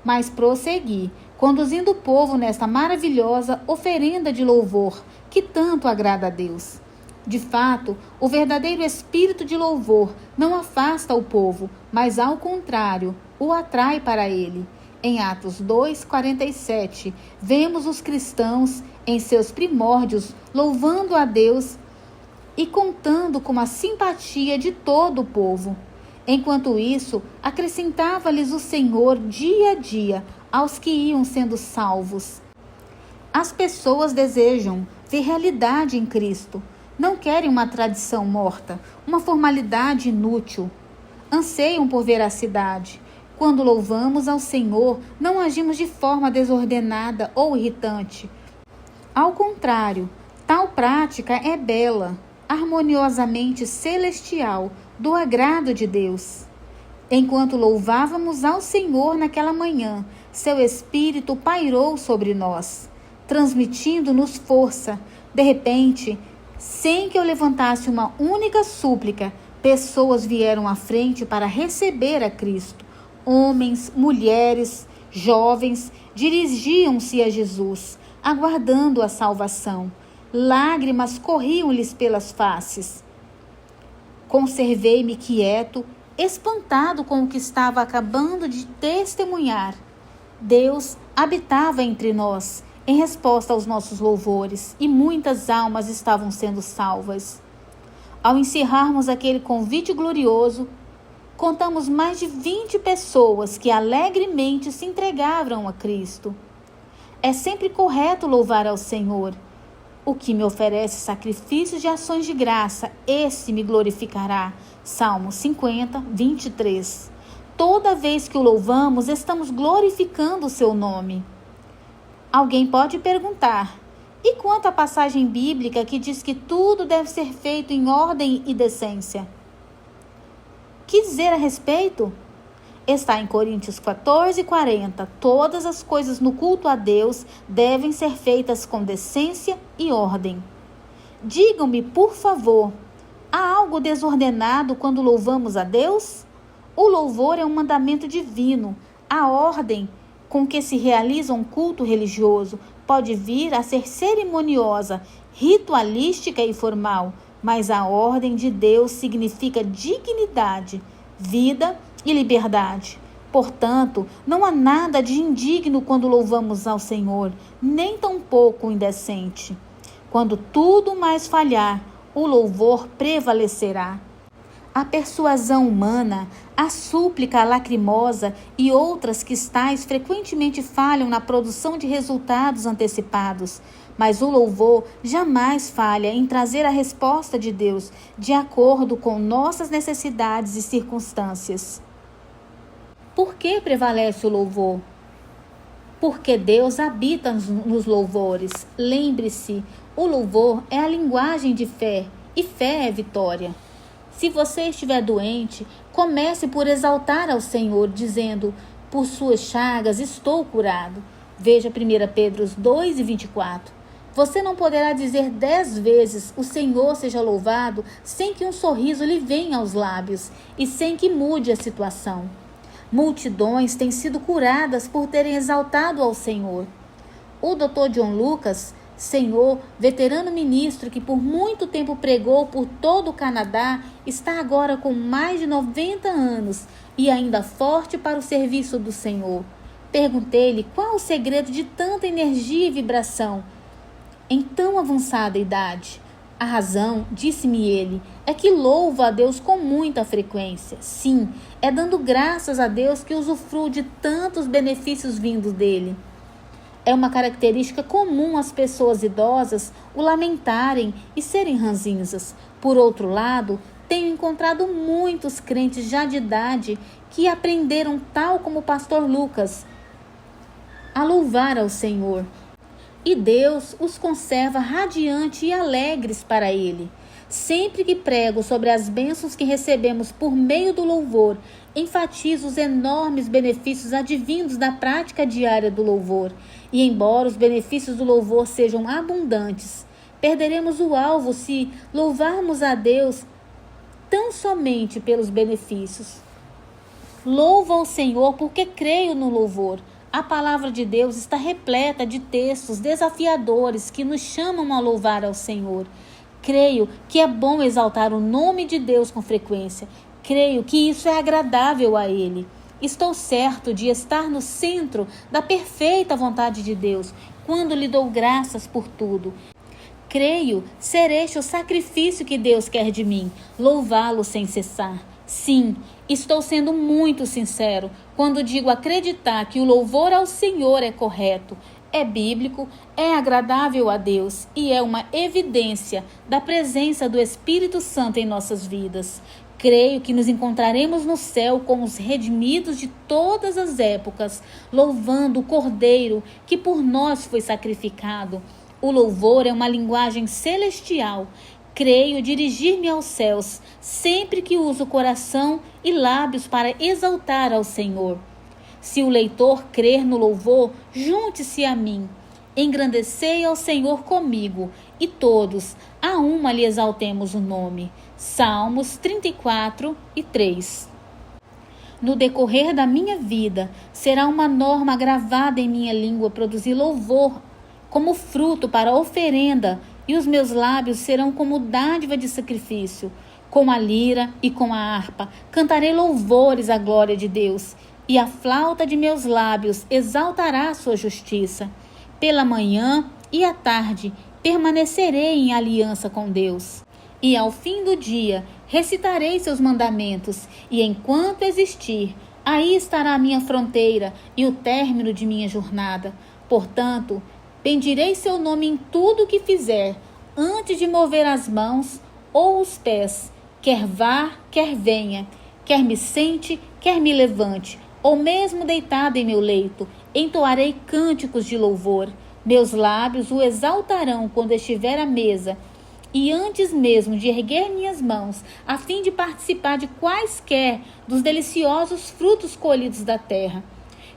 S1: Mas prossegui, conduzindo o povo nesta maravilhosa oferenda de louvor que tanto agrada a Deus. De fato, o verdadeiro espírito de louvor não afasta o povo, mas ao contrário, o atrai para ele. Em Atos 2:47, vemos os cristãos, em seus primórdios, louvando a Deus e contando com a simpatia de todo o povo. Enquanto isso, acrescentava-lhes o Senhor dia a dia aos que iam sendo salvos. As pessoas desejam ver realidade em Cristo. Não querem uma tradição morta, uma formalidade inútil. Anseiam por veracidade. Quando louvamos ao Senhor, não agimos de forma desordenada ou irritante. Ao contrário, tal prática é bela, harmoniosamente celestial, do agrado de Deus. Enquanto louvávamos ao Senhor naquela manhã, seu Espírito pairou sobre nós, transmitindo-nos força. De repente, sem que eu levantasse uma única súplica, pessoas vieram à frente para receber a Cristo. Homens, mulheres, jovens dirigiam-se a Jesus, aguardando a salvação. Lágrimas corriam-lhes pelas faces. Conservei-me quieto, espantado com o que estava acabando de testemunhar. Deus habitava entre nós, em resposta aos nossos louvores, e muitas almas estavam sendo salvas. Ao encerrarmos aquele convite glorioso, contamos mais de 20 pessoas que alegremente se entregavam a Cristo. É sempre correto louvar ao Senhor. O que me oferece sacrifícios de ações de graça, esse me glorificará. Salmo 50, 23. Toda vez que o louvamos, estamos glorificando o seu nome. Alguém pode perguntar, e quanto à passagem bíblica que diz que tudo deve ser feito em ordem e decência? Que dizer a respeito? Está em Coríntios 14:40. Todas as coisas no culto a Deus devem ser feitas com decência e ordem. Digam-me, por favor, há algo desordenado quando louvamos a Deus? O louvor é um mandamento divino. A ordem com que se realiza um culto religioso pode vir a ser cerimoniosa, ritualística e formal, mas a ordem de Deus significa dignidade, vida e liberdade. Portanto, não há nada de indigno quando louvamos ao Senhor, nem tampouco indecente. Quando tudo mais falhar, o louvor prevalecerá. A persuasão humana, a súplica lacrimosa e outras que tais frequentemente falham na produção de resultados antecipados, mas o louvor jamais falha em trazer a resposta de Deus de acordo com nossas necessidades e circunstâncias. Por que prevalece o louvor? Porque Deus habita nos louvores. Lembre-se, o louvor é a linguagem de fé, e fé é vitória. Se você estiver doente, comece por exaltar ao Senhor, dizendo: por suas chagas estou curado. Veja 1 Pedro 2:24. Você não poderá dizer 10 vezes o Senhor seja louvado sem que um sorriso lhe venha aos lábios e sem que mude a situação. Multidões têm sido curadas por terem exaltado ao Senhor. O Dr. John Lucas, senhor, veterano ministro que por muito tempo pregou por todo o Canadá, está agora com mais de 90 anos e ainda forte para o serviço do Senhor. Perguntei-lhe qual o segredo de tanta energia e vibração em tão avançada idade. A razão, disse-me ele, é que louva a Deus com muita frequência. Sim, é dando graças a Deus que usufruo de tantos benefícios vindos dele. É uma característica comum às pessoas idosas o lamentarem e serem ranzinzas. Por outro lado, tenho encontrado muitos crentes já de idade que aprenderam, tal como o pastor Lucas, a louvar ao Senhor. E Deus os conserva radiantes e alegres para Ele. Sempre que prego sobre as bênçãos que recebemos por meio do louvor, enfatizo os enormes benefícios advindos da prática diária do louvor. E embora os benefícios do louvor sejam abundantes, perderemos o alvo se louvarmos a Deus tão somente pelos benefícios. Louvo ao Senhor porque creio no louvor. A palavra de Deus está repleta de textos desafiadores que nos chamam a louvar ao Senhor. Creio que é bom exaltar o nome de Deus com frequência. Creio que isso é agradável a Ele. Estou certo de estar no centro da perfeita vontade de Deus, quando lhe dou graças por tudo. Creio ser este o sacrifício que Deus quer de mim, louvá-lo sem cessar. Sim, estou sendo muito sincero quando digo acreditar que o louvor ao Senhor é correto, é bíblico, é agradável a Deus e é uma evidência da presença do Espírito Santo em nossas vidas. Creio que nos encontraremos no céu com os redimidos de todas as épocas, louvando o Cordeiro que por nós foi sacrificado. O louvor é uma linguagem celestial. Creio dirigir-me aos céus sempre que uso coração e lábios para exaltar ao Senhor. Se o leitor crer no louvor, junte-se a mim. Engrandecei ao Senhor comigo, e todos, a uma lhe exaltemos o nome. Salmos 34:3. No decorrer da minha vida, será uma norma gravada em minha língua produzir louvor como fruto para a oferenda, e os meus lábios serão como dádiva de sacrifício. Com a lira e com a harpa cantarei louvores à glória de Deus, e a flauta de meus lábios exaltará a sua justiça. Pela manhã e à tarde permanecerei em aliança com Deus. E ao fim do dia recitarei seus mandamentos, e enquanto existir, aí estará a minha fronteira e o término de minha jornada. Portanto, bendirei seu nome em tudo o que fizer, antes de mover as mãos ou os pés, quer vá, quer venha, quer me sente, quer me levante, ou mesmo deitado em meu leito, entoarei cânticos de louvor. Meus lábios o exaltarão quando estiver à mesa, e antes mesmo de erguer minhas mãos, a fim de participar de quaisquer dos deliciosos frutos colhidos da terra.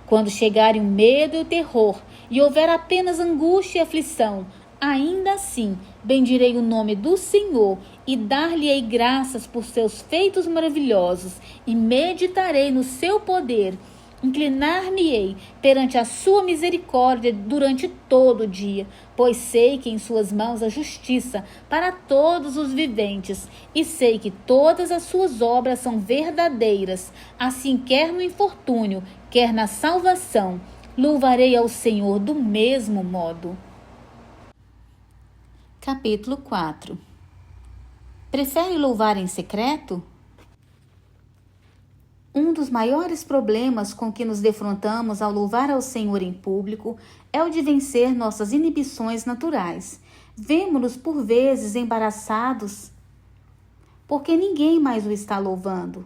S1: Quando chegarem o medo e o terror, e houver apenas angústia e aflição, ainda assim bendirei o nome do Senhor e dar-lhe-ei graças por seus feitos maravilhosos, e meditarei no seu poder. Inclinar-me-ei perante a sua misericórdia durante todo o dia, pois sei que em suas mãos há justiça para todos os viventes, e sei que todas as suas obras são verdadeiras. Assim, quer no infortúnio, quer na salvação, louvarei ao Senhor do mesmo modo. Capítulo 4. Prefere louvar em secreto? Um dos maiores problemas com que nos defrontamos ao louvar ao Senhor em público é o de vencer nossas inibições naturais. Vemo-nos por vezes embaraçados porque ninguém mais o está louvando.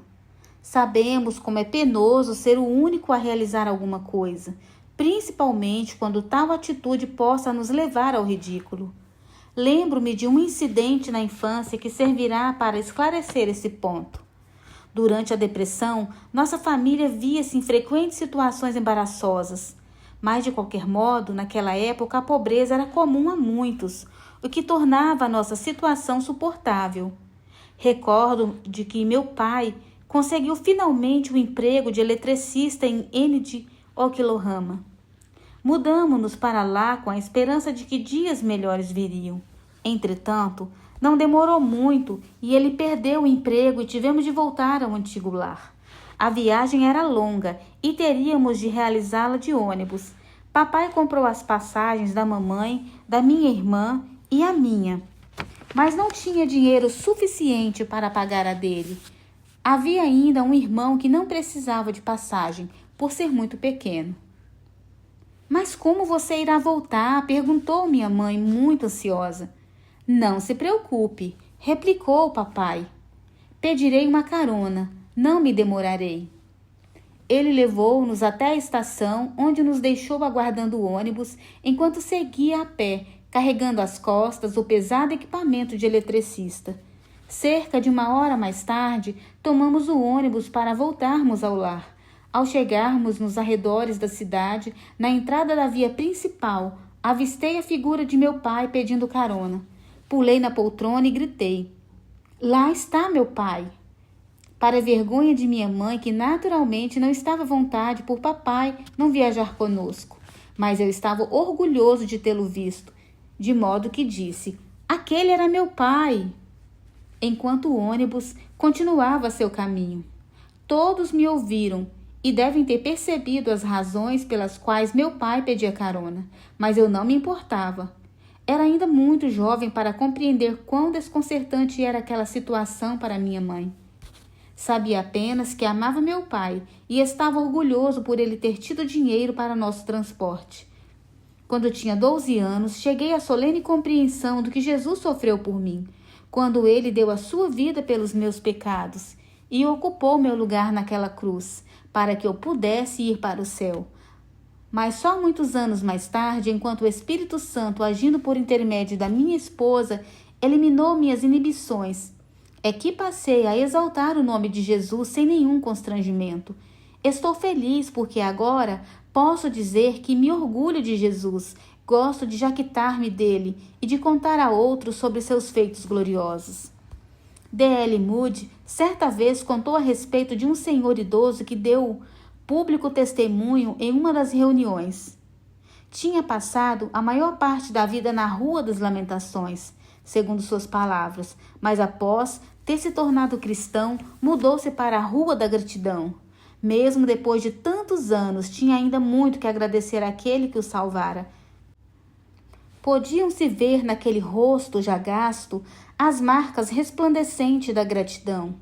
S1: Sabemos como é penoso ser o único a realizar alguma coisa, principalmente quando tal atitude possa nos levar ao ridículo. Lembro-me de um incidente na infância que servirá para esclarecer esse ponto. Durante a depressão, nossa família via-se em frequentes situações embaraçosas. Mas, de qualquer modo, naquela época a pobreza era comum a muitos, o que tornava a nossa situação suportável. Recordo de que meu pai conseguiu finalmente o emprego de eletricista em Enid, Oklahoma. Mudamo-nos para lá com a esperança de que dias melhores viriam. Entretanto, não demorou muito e ele perdeu o emprego e tivemos de voltar ao antigo lar. A viagem era longa e teríamos de realizá-la de ônibus. Papai comprou as passagens da mamãe, da minha irmã e a minha, mas não tinha dinheiro suficiente para pagar a dele. Havia ainda um irmão que não precisava de passagem, por ser muito pequeno. Mas como você irá voltar? Perguntou minha mãe, muito ansiosa. Não se preocupe, replicou o papai. Pedirei uma carona, não me demorarei. Ele levou-nos até a estação, onde nos deixou aguardando o ônibus, enquanto seguia a pé, carregando às costas o pesado equipamento de eletricista. Cerca de 1 hora mais tarde, tomamos o ônibus para voltarmos ao lar. Ao chegarmos nos arredores da cidade, na entrada da via principal, avistei a figura de meu pai pedindo carona. Pulei na poltrona e gritei. Lá está meu pai! Para a vergonha de minha mãe, que naturalmente não estava à vontade por papai não viajar conosco. Mas eu estava orgulhoso de tê-lo visto, de modo que disse, aquele era meu pai! Enquanto o ônibus continuava seu caminho. Todos me ouviram e devem ter percebido as razões pelas quais meu pai pedia carona, mas eu não me importava. Era ainda muito jovem para compreender quão desconcertante era aquela situação para minha mãe. Sabia apenas que amava meu pai e estava orgulhoso por ele ter tido dinheiro para nosso transporte. Quando tinha 12 anos, cheguei à solene compreensão do que Jesus sofreu por mim, quando ele deu a sua vida pelos meus pecados e ocupou meu lugar naquela cruz, para que eu pudesse ir para o céu. Mas só muitos anos mais tarde, enquanto o Espírito Santo, agindo por intermédio da minha esposa, eliminou minhas inibições, é que passei a exaltar o nome de Jesus sem nenhum constrangimento. Estou feliz porque agora posso dizer que me orgulho de Jesus, gosto de jactar-me dele e de contar a outros sobre seus feitos gloriosos. D.L. Moody certa vez contou a respeito de um senhor idoso que deu público testemunho em uma das reuniões. Tinha passado a maior parte da vida na Rua das Lamentações, segundo suas palavras, mas após ter se tornado cristão, mudou-se para a Rua da Gratidão. Mesmo depois de tantos anos, tinha ainda muito que agradecer àquele que o salvara. Podiam-se ver naquele rosto já gasto as marcas resplandecentes da gratidão.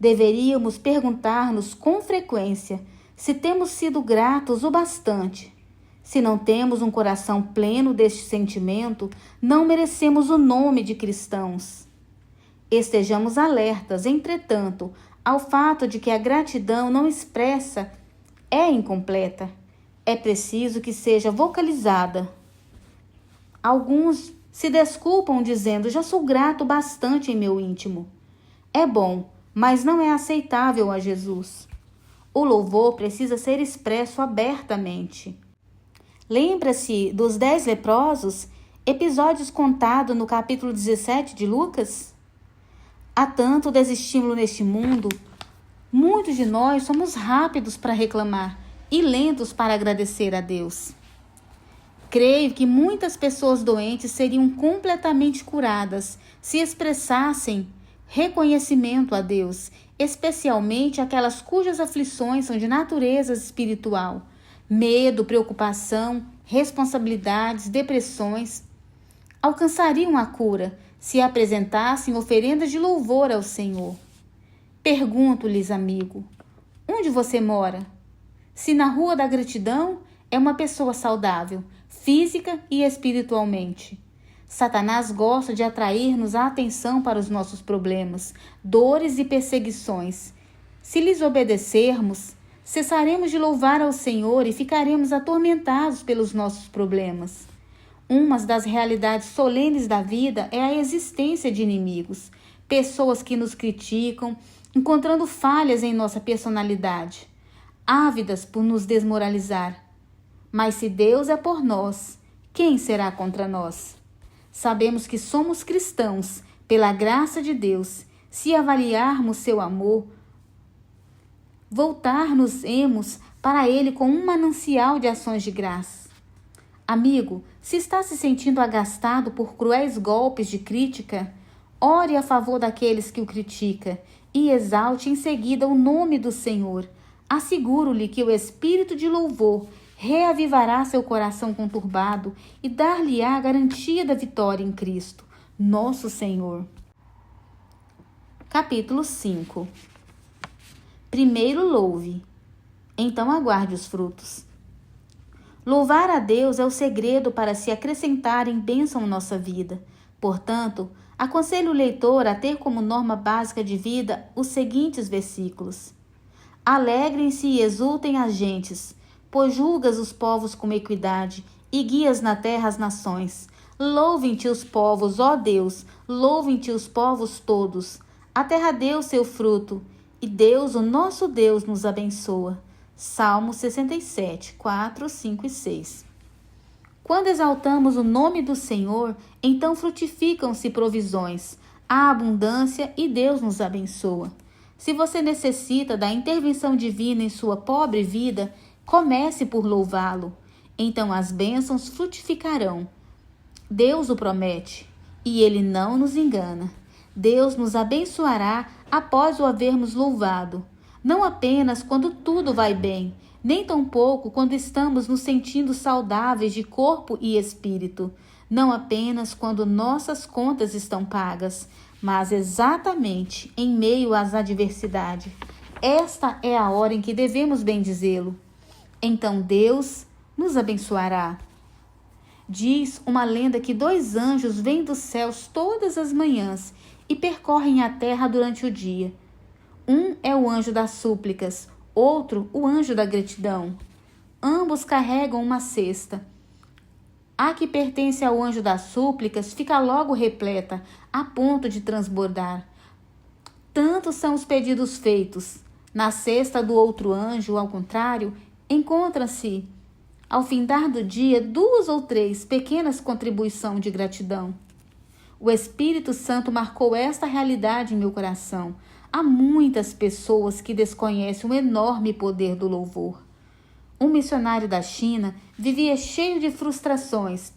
S1: Deveríamos perguntar-nos com frequência se temos sido gratos o bastante. Se não temos um coração pleno deste sentimento, não merecemos o nome de cristãos. Estejamos alertas, entretanto, ao fato de que a gratidão não expressa é incompleta. É preciso que seja vocalizada. Alguns se desculpam dizendo, já sou grato bastante em meu íntimo. É bom, mas não é aceitável a Jesus. O louvor precisa ser expresso abertamente. Lembra-se dos 10 leprosos, episódios contados no capítulo 17 de Lucas? Há tanto desestímulo neste mundo. Muitos de nós somos rápidos para reclamar e lentos para agradecer a Deus. Creio que muitas pessoas doentes seriam completamente curadas se expressassem reconhecimento a Deus, especialmente aquelas cujas aflições são de natureza espiritual. Medo, preocupação, responsabilidades, depressões. alcançariam a cura se apresentassem oferendas de louvor ao Senhor. Pergunto-lhes, amigo, onde você mora? Se na Rua da Gratidão, é uma pessoa saudável, física e espiritualmente. Satanás gosta de atrair-nos a atenção para os nossos problemas, dores e perseguições. Se lhes obedecermos, cessaremos de louvar ao Senhor e ficaremos atormentados pelos nossos problemas. Uma das realidades solenes da vida é a existência de inimigos, pessoas que nos criticam, encontrando falhas em nossa personalidade, ávidas por nos desmoralizar. Mas se Deus é por nós, quem será contra nós? Sabemos que somos cristãos, pela graça de Deus. Se avaliarmos seu amor, voltar-nos-emos para Ele com um manancial de ações de graça. Amigo, se está se sentindo agastado por cruéis golpes de crítica, ore a favor daqueles que o criticam e exalte em seguida o nome do Senhor. Asseguro-lhe que o espírito de louvor reavivará seu coração conturbado e dar-lhe-á a garantia da vitória em Cristo, nosso Senhor. Capítulo 5. Primeiro louve, então aguarde os frutos. Louvar a Deus é o segredo para se acrescentar em bênção em nossa vida. Portanto, aconselho o leitor a ter como norma básica de vida os seguintes versículos. Alegrem-se e exultem as gentes, pois julgas os povos com equidade e guias na terra as nações. Louvem-te os povos, ó Deus, louvem-te os povos todos. A terra deu seu fruto, e Deus, o nosso Deus, nos abençoa. Salmo 67, 4, 5 e 6. Quando exaltamos o nome do Senhor, então frutificam-se provisões, há abundância e Deus nos abençoa. Se você necessita da intervenção divina em sua pobre vida, comece por louvá-lo. Então as bênçãos frutificarão. Deus o promete, e Ele não nos engana. Deus nos abençoará após o havermos louvado. Não apenas quando tudo vai bem, nem tampouco quando estamos nos sentindo saudáveis de corpo e espírito. Não apenas quando nossas contas estão pagas, mas exatamente em meio às adversidades. Esta é a hora em que devemos bendizê-lo. Então Deus nos abençoará. Diz uma lenda que 2 anjos vêm dos céus todas as manhãs e percorrem a terra durante o dia. Um é o anjo das súplicas, outro o anjo da gratidão. Ambos carregam uma cesta. A que pertence ao anjo das súplicas fica logo repleta, a ponto de transbordar. Tantos são os pedidos feitos. Na cesta do outro anjo, ao contrário, encontram-se, ao findar do dia, 2 ou 3 pequenas contribuições de gratidão. O Espírito Santo marcou esta realidade em meu coração. Há muitas pessoas que desconhecem o enorme poder do louvor. Um missionário da China vivia cheio de frustrações.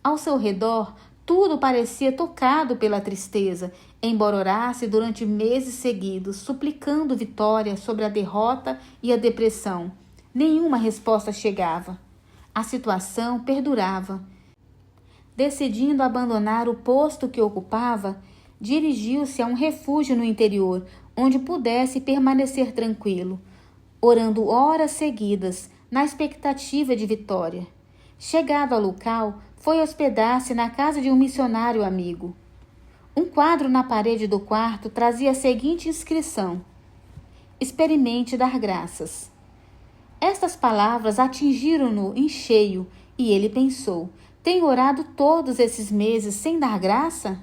S1: Ao seu redor, tudo parecia tocado pela tristeza, embora orasse durante meses seguidos, suplicando vitória sobre a derrota e a depressão. Nenhuma resposta chegava. A situação perdurava. Decidindo abandonar o posto que ocupava, dirigiu-se a um refúgio no interior, onde pudesse permanecer tranquilo, orando horas seguidas, na expectativa de vitória. Chegado ao local, foi hospedar-se na casa de um missionário amigo. Um quadro na parede do quarto trazia a seguinte inscrição: experimente dar graças. Estas palavras atingiram-no em cheio e ele pensou: tenho orado todos esses meses sem dar graça?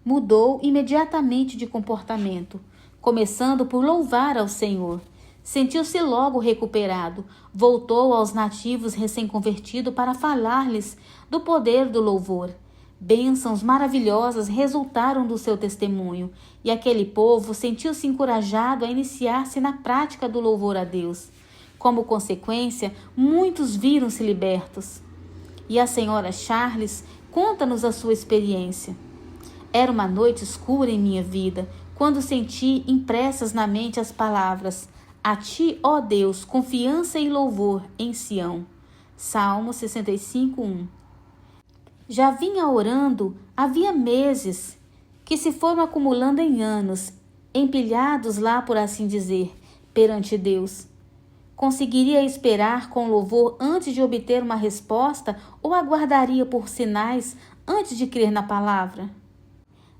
S1: Mudou imediatamente de comportamento, começando por louvar ao Senhor. Sentiu-se logo recuperado, voltou aos nativos recém-convertidos para falar-lhes do poder do louvor. Bênçãos maravilhosas resultaram do seu testemunho, e aquele povo sentiu-se encorajado a iniciar-se na prática do louvor a Deus. Como consequência, muitos viram-se libertos. E a senhora Charles conta-nos a sua experiência. Era uma noite escura em minha vida, quando senti impressas na mente as palavras: a ti, ó Deus, confiança e louvor em Sião. Salmo 65:1. Já vinha orando havia meses, que se foram acumulando em anos, empilhados lá, por assim dizer, perante Deus. Conseguiria esperar com louvor antes de obter uma resposta ou aguardaria por sinais antes de crer na palavra?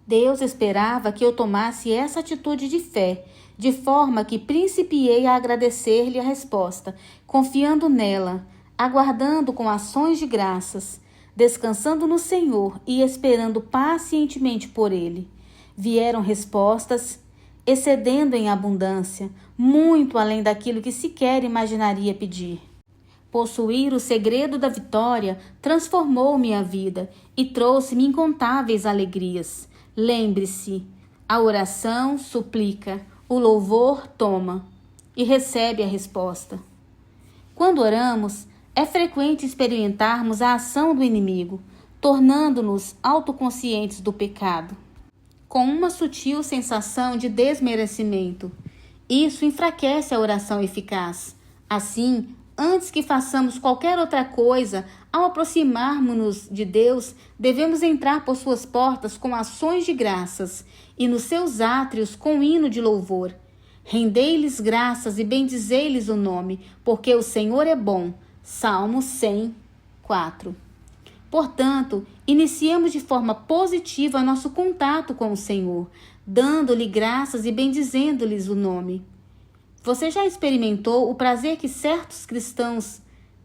S1: Deus esperava que eu tomasse essa atitude de fé, de forma que principiei a agradecer-lhe a resposta, confiando nela, aguardando com ações de graças, descansando no Senhor e esperando pacientemente por Ele. Vieram respostas, excedendo em abundância, muito além daquilo que sequer imaginaria pedir. Possuir o segredo da vitória transformou minha vida e trouxe-me incontáveis alegrias. Lembre-se, a oração suplica, o louvor toma e recebe a resposta. Quando oramos, é frequente experimentarmos a ação do inimigo, tornando-nos autoconscientes do pecado, com uma sutil sensação de desmerecimento. Isso enfraquece a oração eficaz. Assim, antes que façamos qualquer outra coisa, ao aproximarmos-nos de Deus, devemos entrar por suas portas com ações de graças e nos seus átrios com hino de louvor. Rendei-lhes graças e bendizei-lhes o nome, porque o Senhor é bom. Salmo 100, 4. Portanto, iniciemos de forma positiva nosso contato com o Senhor, dando-lhe graças e bendizendo-lhes o nome. Você já experimentou o prazer que certos cristãos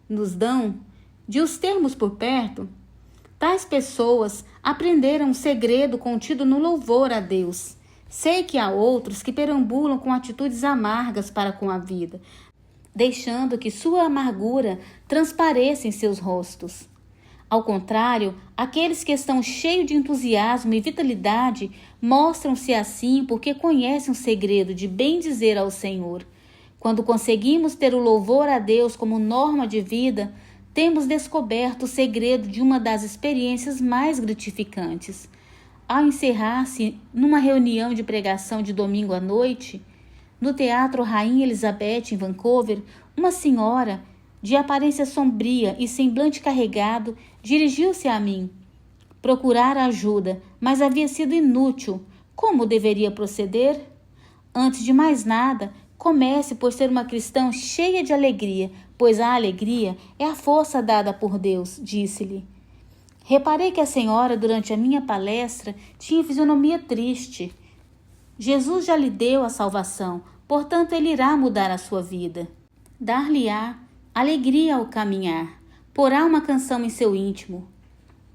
S1: nos dão de os termos por perto? Tais pessoas aprenderam um segredo contido no louvor a Deus. Sei que há outros que perambulam com atitudes amargas para com a vida, deixando que sua amargura transpareça em seus rostos. Ao contrário, aqueles que estão cheios de entusiasmo e vitalidade mostram-se assim porque conhecem o segredo de bendizer ao Senhor. Quando conseguimos ter o louvor a Deus como norma de vida, temos descoberto o segredo de uma das experiências mais gratificantes. Ao encerrar-se numa reunião de pregação de domingo à noite, no Teatro Rainha Elizabeth, em Vancouver, uma senhora, de aparência sombria e semblante carregado, dirigiu-se a mim. Procurara ajuda, mas havia sido inútil. Como deveria proceder? Antes de mais nada, comece por ser uma cristã cheia de alegria, pois a alegria é a força dada por Deus, disse-lhe. Reparei que a senhora, durante a minha palestra, tinha fisionomia triste. Jesus já lhe deu a salvação, portanto ele irá mudar a sua vida. Dar-lhe-á alegria ao caminhar, porá uma canção em seu íntimo,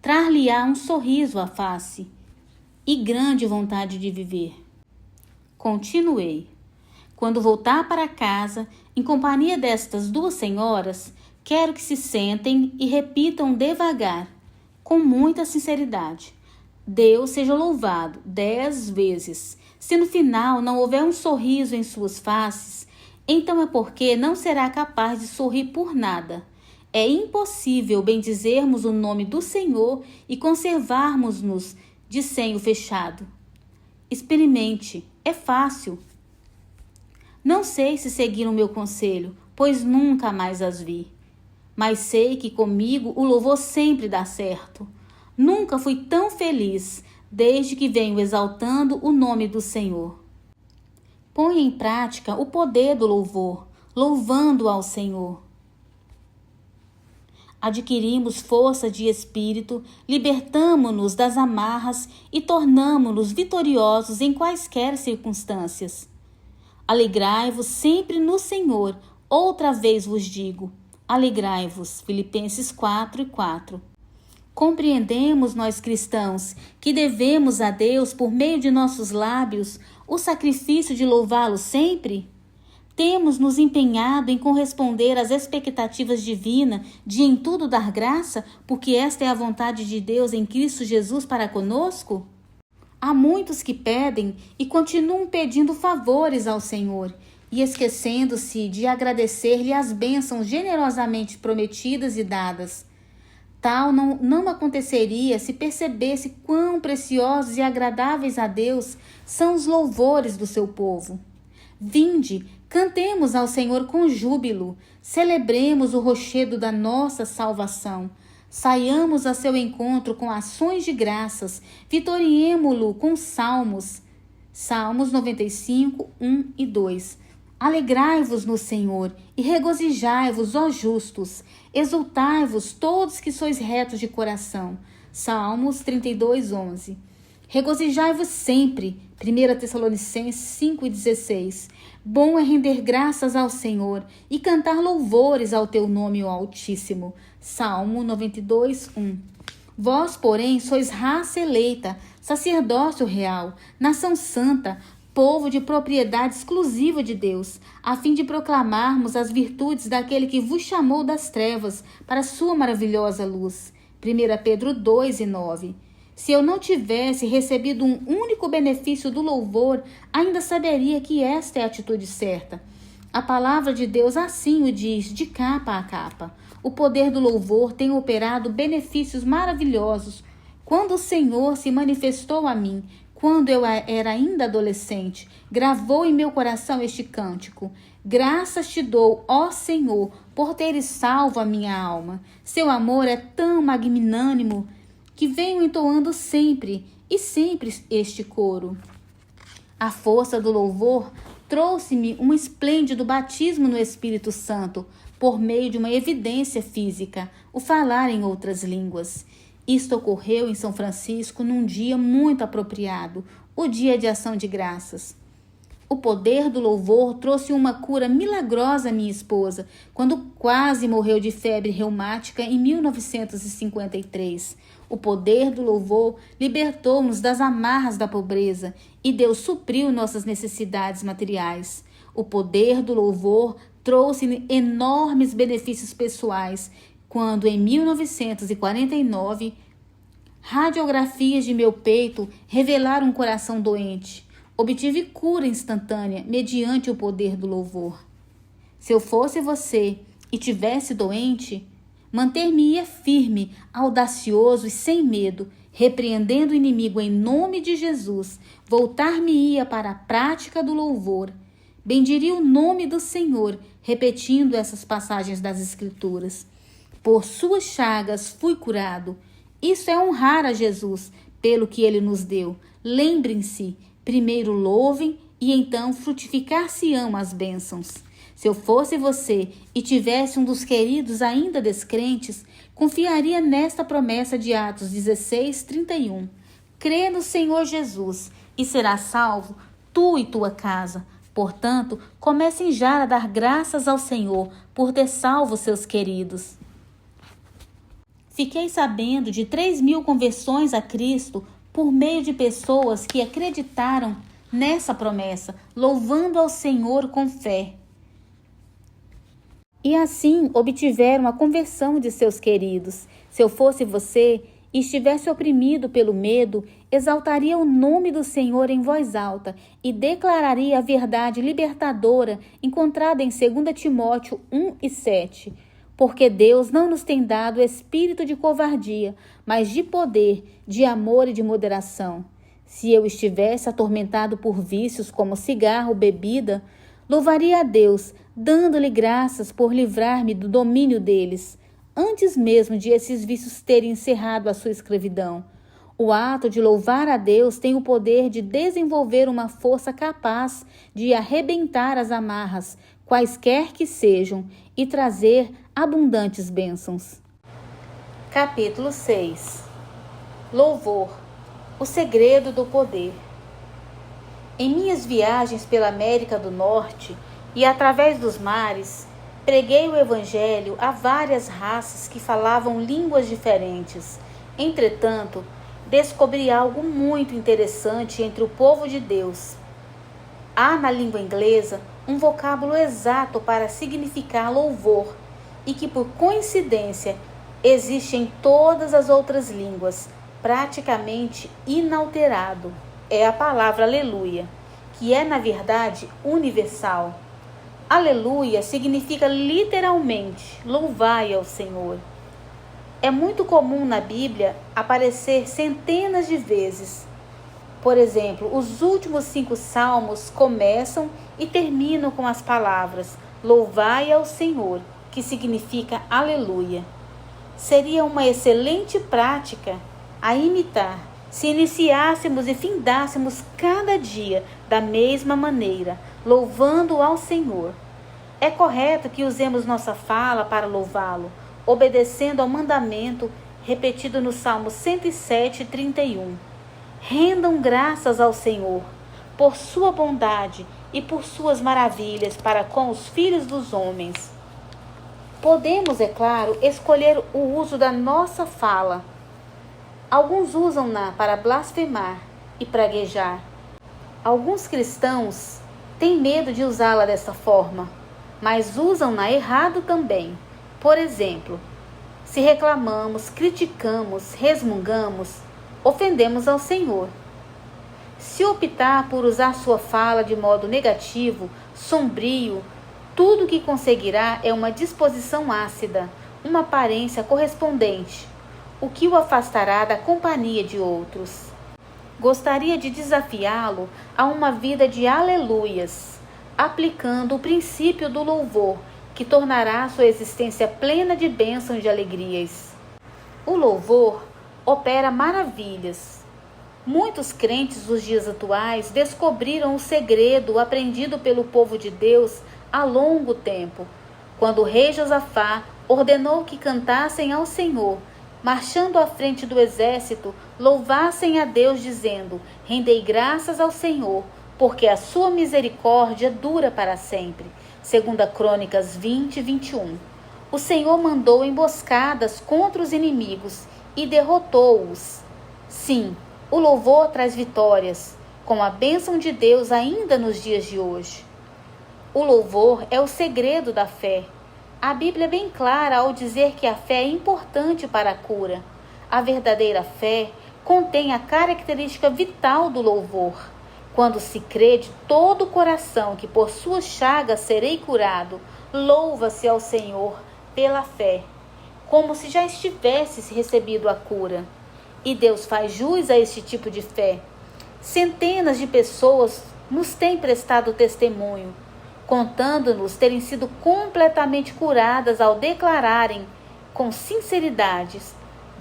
S1: trar-lhe-á um sorriso à face e grande vontade de viver. Continuei. Quando voltar para casa, em companhia destas duas senhoras, quero que se sentem e repitam devagar, com muita sinceridade: Deus seja louvado 10 vezes. Se no final não houver um sorriso em suas faces, então é porque não será capaz de sorrir por nada. É impossível bendizermos o nome do Senhor e conservarmos-nos de senho fechado. Experimente, é fácil. Não sei se seguiram o meu conselho, pois nunca mais as vi. Mas sei que comigo o louvor sempre dá certo. Nunca fui tão feliz desde que venho exaltando o nome do Senhor. Ponha em prática o poder do louvor, louvando ao Senhor. Adquirimos força de espírito, libertamo-nos das amarras e tornamo-nos vitoriosos em quaisquer circunstâncias. Alegrai-vos sempre no Senhor, outra vez vos digo, alegrai-vos. Filipenses 4:4. Compreendemos nós cristãos que devemos a Deus, por meio de nossos lábios, o sacrifício de louvá-lo sempre? Temos nos empenhado em corresponder às expectativas divinas de em tudo dar graça, porque esta é a vontade de Deus em Cristo Jesus para conosco? Há muitos que pedem e continuam pedindo favores ao Senhor e esquecendo-se de agradecer-lhe as bênçãos generosamente prometidas e dadas. Tal não aconteceria se percebesse quão preciosos e agradáveis a Deus são os louvores do seu povo. Vinde, cantemos ao Senhor com júbilo, celebremos o rochedo da nossa salvação. Saiamos a seu encontro com ações de graças, vitoriemo-lo com salmos. Salmos 95, 1 e 2. Alegrai-vos no Senhor e regozijai-vos, ó justos. Exultai-vos, todos que sois retos de coração. Salmos 32, 11. Regozijai-vos sempre. 1 Tessalonicenses 5 e 16. Bom é render graças ao Senhor e cantar louvores ao teu nome, ó Altíssimo. Salmo 92, 1. Vós, porém, sois raça eleita, sacerdócio real, nação santa, povo de propriedade exclusiva de Deus, a fim de proclamarmos as virtudes daquele que vos chamou das trevas para a sua maravilhosa luz. 1 Pedro 2 e 9. Se eu não tivesse recebido um único benefício do louvor, ainda saberia que esta é a atitude certa. A palavra de Deus assim o diz, de capa a capa. O poder do louvor tem operado benefícios maravilhosos. Quando o Senhor se manifestou a mim, quando eu era ainda adolescente, gravou em meu coração este cântico. Graças te dou, ó Senhor, por teres salvo a minha alma. Seu amor é tão magnânimo que venho entoando sempre e sempre este coro. A força do louvor trouxe-me um esplêndido batismo no Espírito Santo, por meio de uma evidência física, o falar em outras línguas. Isto ocorreu em São Francisco num dia muito apropriado, o dia de ação de graças. O poder do louvor trouxe uma cura milagrosa à minha esposa, quando quase morreu de febre reumática em 1953. O poder do louvor libertou-nos das amarras da pobreza e Deus supriu nossas necessidades materiais. O poder do louvor trouxe enormes benefícios pessoais, quando em 1949, radiografias de meu peito revelaram um coração doente. Obtive cura instantânea mediante o poder do louvor. Se eu fosse você e tivesse doente, manter-me-ia firme, audacioso e sem medo, repreendendo o inimigo em nome de Jesus, voltar-me-ia para a prática do louvor. Bendiria o nome do Senhor, repetindo essas passagens das Escrituras. Por suas chagas fui curado. Isso é honrar a Jesus pelo que ele nos deu. Lembrem-se, primeiro louvem e então frutificar-se-ão as bênçãos. Se eu fosse você e tivesse um dos queridos ainda descrentes, confiaria nesta promessa de Atos 16, 31. Crê no Senhor Jesus e serás salvo, tu e tua casa. Portanto, comecem já a dar graças ao Senhor por ter salvo seus queridos. Fiquei sabendo de 3.000 conversões a Cristo por meio de pessoas que acreditaram nessa promessa, louvando ao Senhor com fé. E assim obtiveram a conversão de seus queridos. Se eu fosse você e estivesse oprimido pelo medo, exaltaria o nome do Senhor em voz alta e declararia a verdade libertadora encontrada em 2 Timóteo 1 e 7. Porque Deus não nos tem dado espírito de covardia, mas de poder, de amor e de moderação. Se eu estivesse atormentado por vícios como cigarro ou bebida, louvaria a Deus, dando-lhe graças por livrar-me do domínio deles, antes mesmo de esses vícios terem encerrado a sua escravidão. O ato de louvar a Deus tem o poder de desenvolver uma força capaz de arrebentar as amarras, quaisquer que sejam, e trazer abundantes bênçãos. Capítulo 6. Louvor, o segredo do poder. Em minhas viagens pela América do Norte e através dos mares, preguei o Evangelho a várias raças que falavam línguas diferentes. Entretanto, descobri algo muito interessante entre o povo de Deus. Há na língua inglesa um vocábulo exato para significar louvor e que, por coincidência, existe em todas as outras línguas, praticamente inalterado. É a palavra aleluia, que é, na verdade, universal. Aleluia significa literalmente louvai ao Senhor. É muito comum na Bíblia aparecer centenas de vezes. Por exemplo, os últimos 5 salmos começam e terminam com as palavras louvai ao Senhor, que significa aleluia. Seria uma excelente prática a imitar se iniciássemos e findássemos cada dia da mesma maneira, louvando ao Senhor. É correto que usemos nossa fala para louvá-lo, obedecendo ao mandamento repetido no Salmo 107, 31. Rendam graças ao Senhor por sua bondade e por suas maravilhas para com os filhos dos homens. Podemos, é claro, escolher o uso da nossa fala. Alguns usam-na para blasfemar e praguejar. Alguns cristãos têm medo de usá-la dessa forma, mas usam-na errado também. Por exemplo, se reclamamos, criticamos, resmungamos, ofendemos ao Senhor. Se optar por usar sua fala de modo negativo, sombrio, tudo o que conseguirá é uma disposição ácida, uma aparência correspondente, o que o afastará da companhia de outros. Gostaria de desafiá-lo a uma vida de aleluias, aplicando o princípio do louvor, que tornará sua existência plena de bênçãos e de alegrias. O louvor opera maravilhas. Muitos crentes dos dias atuais descobriram o segredo aprendido pelo povo de Deus há longo tempo, quando o rei Josafá ordenou que cantassem ao Senhor, marchando à frente do exército, louvassem a Deus dizendo: rendei graças ao Senhor, porque a sua misericórdia dura para sempre. 2 Crônicas 20, 21. O Senhor mandou emboscadas contra os inimigos e derrotou-os. Sim, o louvor traz vitórias, com a bênção de Deus ainda nos dias de hoje. O louvor é o segredo da fé. A Bíblia é bem clara ao dizer que a fé é importante para a cura. A verdadeira fé contém a característica vital do louvor. Quando se crê de todo o coração que por suas chagas serei curado, louva-se ao Senhor pela fé, como se já estivesse recebido a cura. E Deus faz jus a este tipo de fé. Centenas de pessoas nos têm prestado testemunho, contando-nos terem sido completamente curadas ao declararem com sinceridade: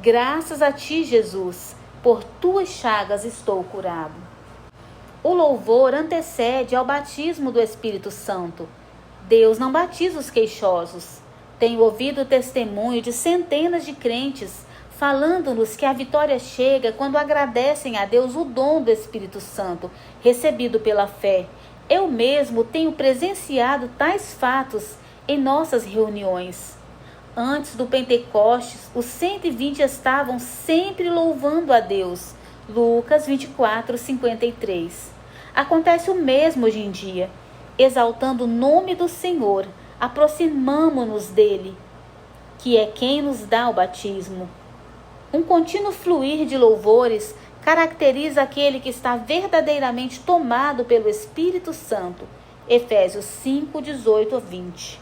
S1: graças a ti, Jesus, por tuas chagas estou curado. O louvor antecede ao batismo do Espírito Santo. Deus não batiza os queixosos. Tenho ouvido o testemunho de centenas de crentes falando-nos que a vitória chega quando agradecem a Deus o dom do Espírito Santo, recebido pela fé. Eu mesmo tenho presenciado tais fatos em nossas reuniões. Antes do Pentecostes, os 120 estavam sempre louvando a Deus. Lucas 24, 53. Acontece o mesmo hoje em dia. Exaltando o nome do Senhor, aproximamo-nos dele, que é quem nos dá o batismo. Um contínuo fluir de louvores caracteriza aquele que está verdadeiramente tomado pelo Espírito Santo. Efésios 5, 18 a 20.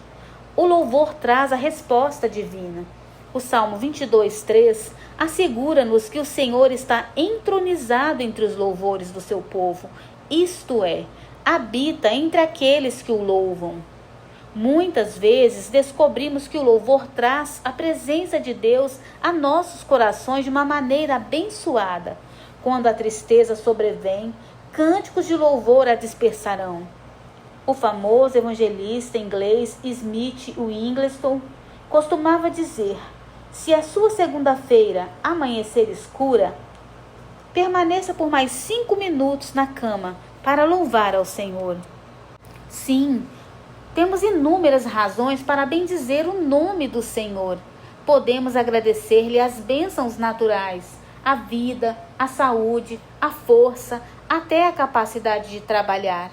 S1: O louvor traz a resposta divina. O Salmo 22, 3 assegura-nos que o Senhor está entronizado entre os louvores do seu povo, isto é, habita entre aqueles que o louvam. Muitas vezes descobrimos que o louvor traz a presença de Deus a nossos corações de uma maneira abençoada. Quando a tristeza sobrevém, cânticos de louvor a dispersarão. O famoso evangelista inglês Smith Wigglesworth costumava dizer: se a sua segunda-feira amanhecer escura, permaneça por mais 5 minutos na cama para louvar ao Senhor. Sim, temos inúmeras razões para bendizer o nome do Senhor. Podemos agradecer-lhe as bênçãos naturais, a vida, a saúde, a força, até a capacidade de trabalhar.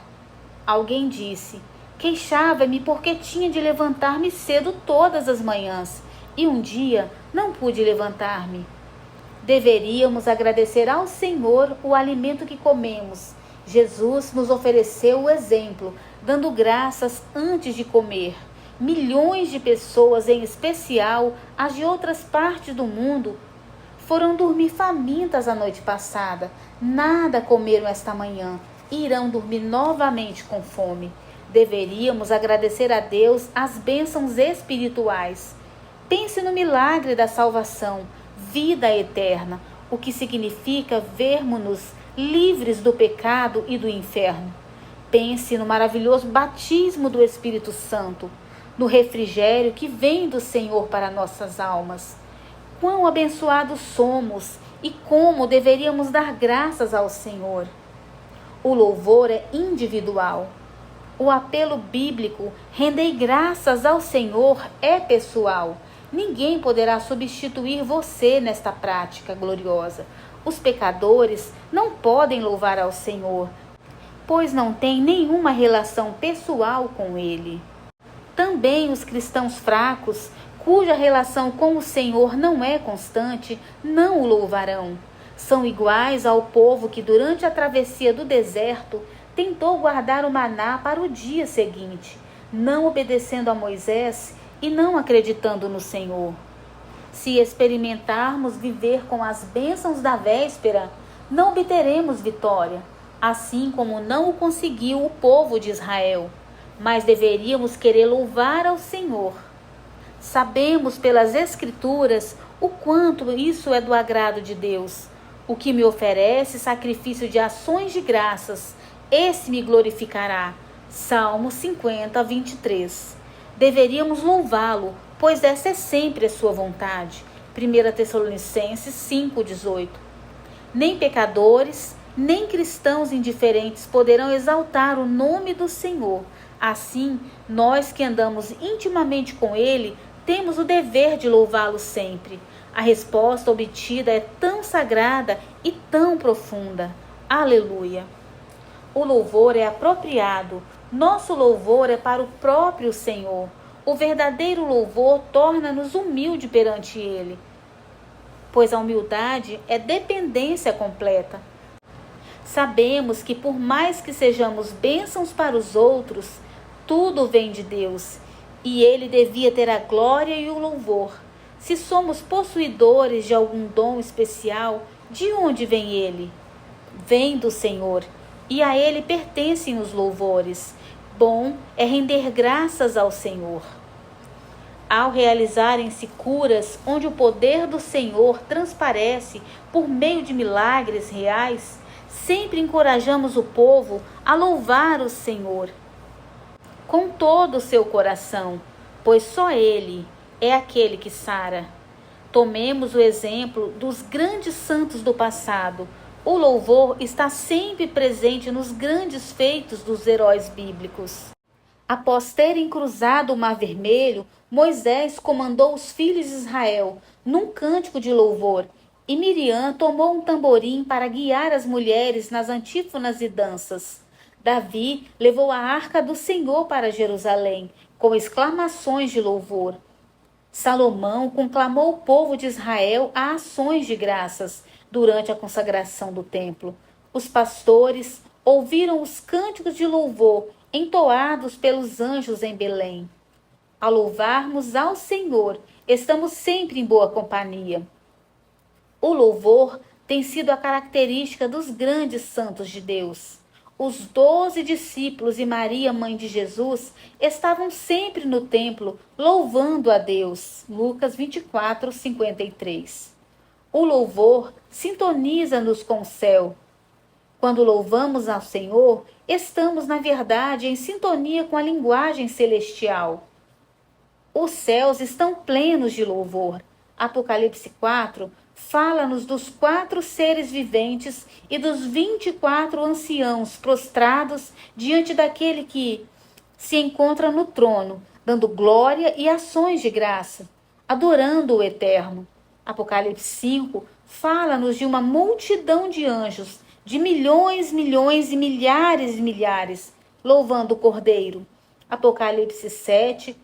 S1: Alguém disse: queixava-me porque tinha de levantar-me cedo todas as manhãs e um dia não pude levantar-me. Deveríamos agradecer ao Senhor o alimento que comemos. Jesus nos ofereceu o exemplo, dando graças antes de comer. Milhões de pessoas, em especial as de outras partes do mundo, foram dormir famintas a noite passada. Nada comeram esta manhã e irão dormir novamente com fome. Deveríamos agradecer a Deus as bênçãos espirituais. Pense no milagre da salvação, vida eterna, o que significa vermos-nos livres do pecado e do inferno. Pense no maravilhoso batismo do Espírito Santo, no refrigério que vem do Senhor para nossas almas. Quão abençoados somos e como deveríamos dar graças ao Senhor. O louvor é individual. O apelo bíblico, rendei graças ao Senhor, é pessoal. Ninguém poderá substituir você nesta prática gloriosa. Os pecadores não podem louvar ao Senhor, pois não têm nenhuma relação pessoal com Ele. Também os cristãos fracos, cuja relação com o Senhor não é constante, não o louvarão. São iguais ao povo que durante a travessia do deserto tentou guardar o maná para o dia seguinte, não obedecendo a Moisés e não acreditando no Senhor. Se experimentarmos viver com as bênçãos da véspera, não obteremos vitória, assim como não o conseguiu o povo de Israel, mas deveríamos querer louvar ao Senhor. Sabemos pelas Escrituras o quanto isso é do agrado de Deus. O que me oferece sacrifício de ações de graças, esse me glorificará. Salmo 50, 23. Deveríamos louvá-lo, pois essa é sempre a sua vontade. 1 Tessalonicenses 5, 18. Nem pecadores, nem cristãos indiferentes poderão exaltar o nome do Senhor. Assim, nós que andamos intimamente com Ele, temos o dever de louvá-lo sempre. A resposta obtida é tão sagrada e tão profunda. Aleluia! O louvor é apropriado. Nosso louvor é para o próprio Senhor. O verdadeiro louvor torna-nos humildes perante Ele, pois a humildade é dependência completa. Sabemos que por mais que sejamos bênçãos para os outros, tudo vem de Deus, e Ele devia ter a glória e o louvor. Se somos possuidores de algum dom especial, de onde vem ele? Vem do Senhor, e a Ele pertencem os louvores. Bom é render graças ao Senhor. Ao realizarem-se curas onde o poder do Senhor transparece por meio de milagres reais, sempre encorajamos o povo a louvar o Senhor com todo o seu coração, pois só Ele é aquele que sara. Tomemos o exemplo dos grandes santos do passado. O louvor está sempre presente nos grandes feitos dos heróis bíblicos. Após terem cruzado o Mar Vermelho, Moisés comandou os filhos de Israel num cântico de louvor, e Miriam tomou um tamborim para guiar as mulheres nas antífonas e danças. Davi levou a arca do Senhor para Jerusalém, com exclamações de louvor. Salomão conclamou o povo de Israel a ações de graças durante a consagração do templo. Os pastores ouviram os cânticos de louvor entoados pelos anjos em Belém. Ao louvarmos ao Senhor, estamos sempre em boa companhia. O louvor tem sido a característica dos grandes santos de Deus. Os 12 discípulos e Maria, mãe de Jesus, estavam sempre no templo louvando a Deus. Lucas 24, 53. O louvor sintoniza-nos com o céu. Quando louvamos ao Senhor, estamos, na verdade, em sintonia com a linguagem celestial. Os céus estão plenos de louvor. Apocalipse 4 fala-nos dos 4 seres viventes e dos 24 anciãos prostrados diante daquele que se encontra no trono, dando glória e ações de graça, adorando o Eterno. Apocalipse 5 fala-nos de uma multidão de anjos, de milhões, milhões e milhares, louvando o Cordeiro. Apocalipse 7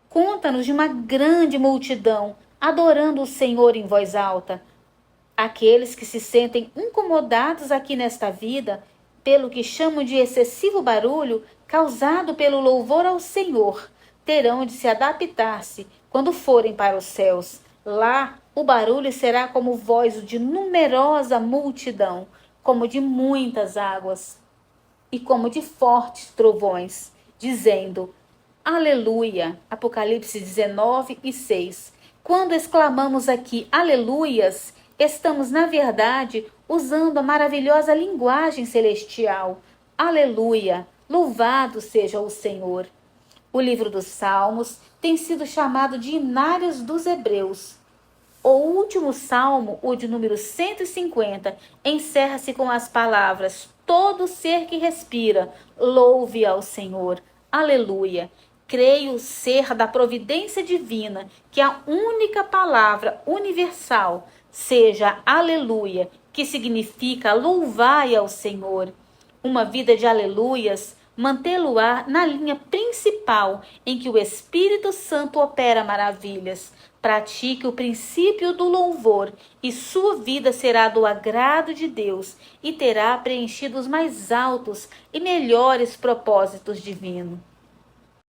S1: conta-nos de uma grande multidão adorando o Senhor em voz alta. Aqueles que se sentem incomodados aqui nesta vida pelo que chamam de excessivo barulho causado pelo louvor ao Senhor, terão de se adaptar-se quando forem para os céus. Lá, o barulho será como voz de numerosa multidão, como de muitas águas e como de fortes trovões, dizendo: aleluia. Apocalipse 19:6. Quando exclamamos aqui aleluias, estamos, na verdade, usando a maravilhosa linguagem celestial. Aleluia, louvado seja o Senhor. O livro dos Salmos tem sido chamado de Hinários dos Hebreus. O último salmo, o de número 150, encerra-se com as palavras: todo ser que respira, louve ao Senhor. Aleluia. Creio ser da providência divina que a única palavra universal seja aleluia, que significa louvai ao Senhor. Uma vida de aleluias mantê-lo-á na linha principal em que o Espírito Santo opera maravilhas. Pratique o princípio do louvor e sua vida será do agrado de Deus e terá preenchido os mais altos e melhores propósitos divinos.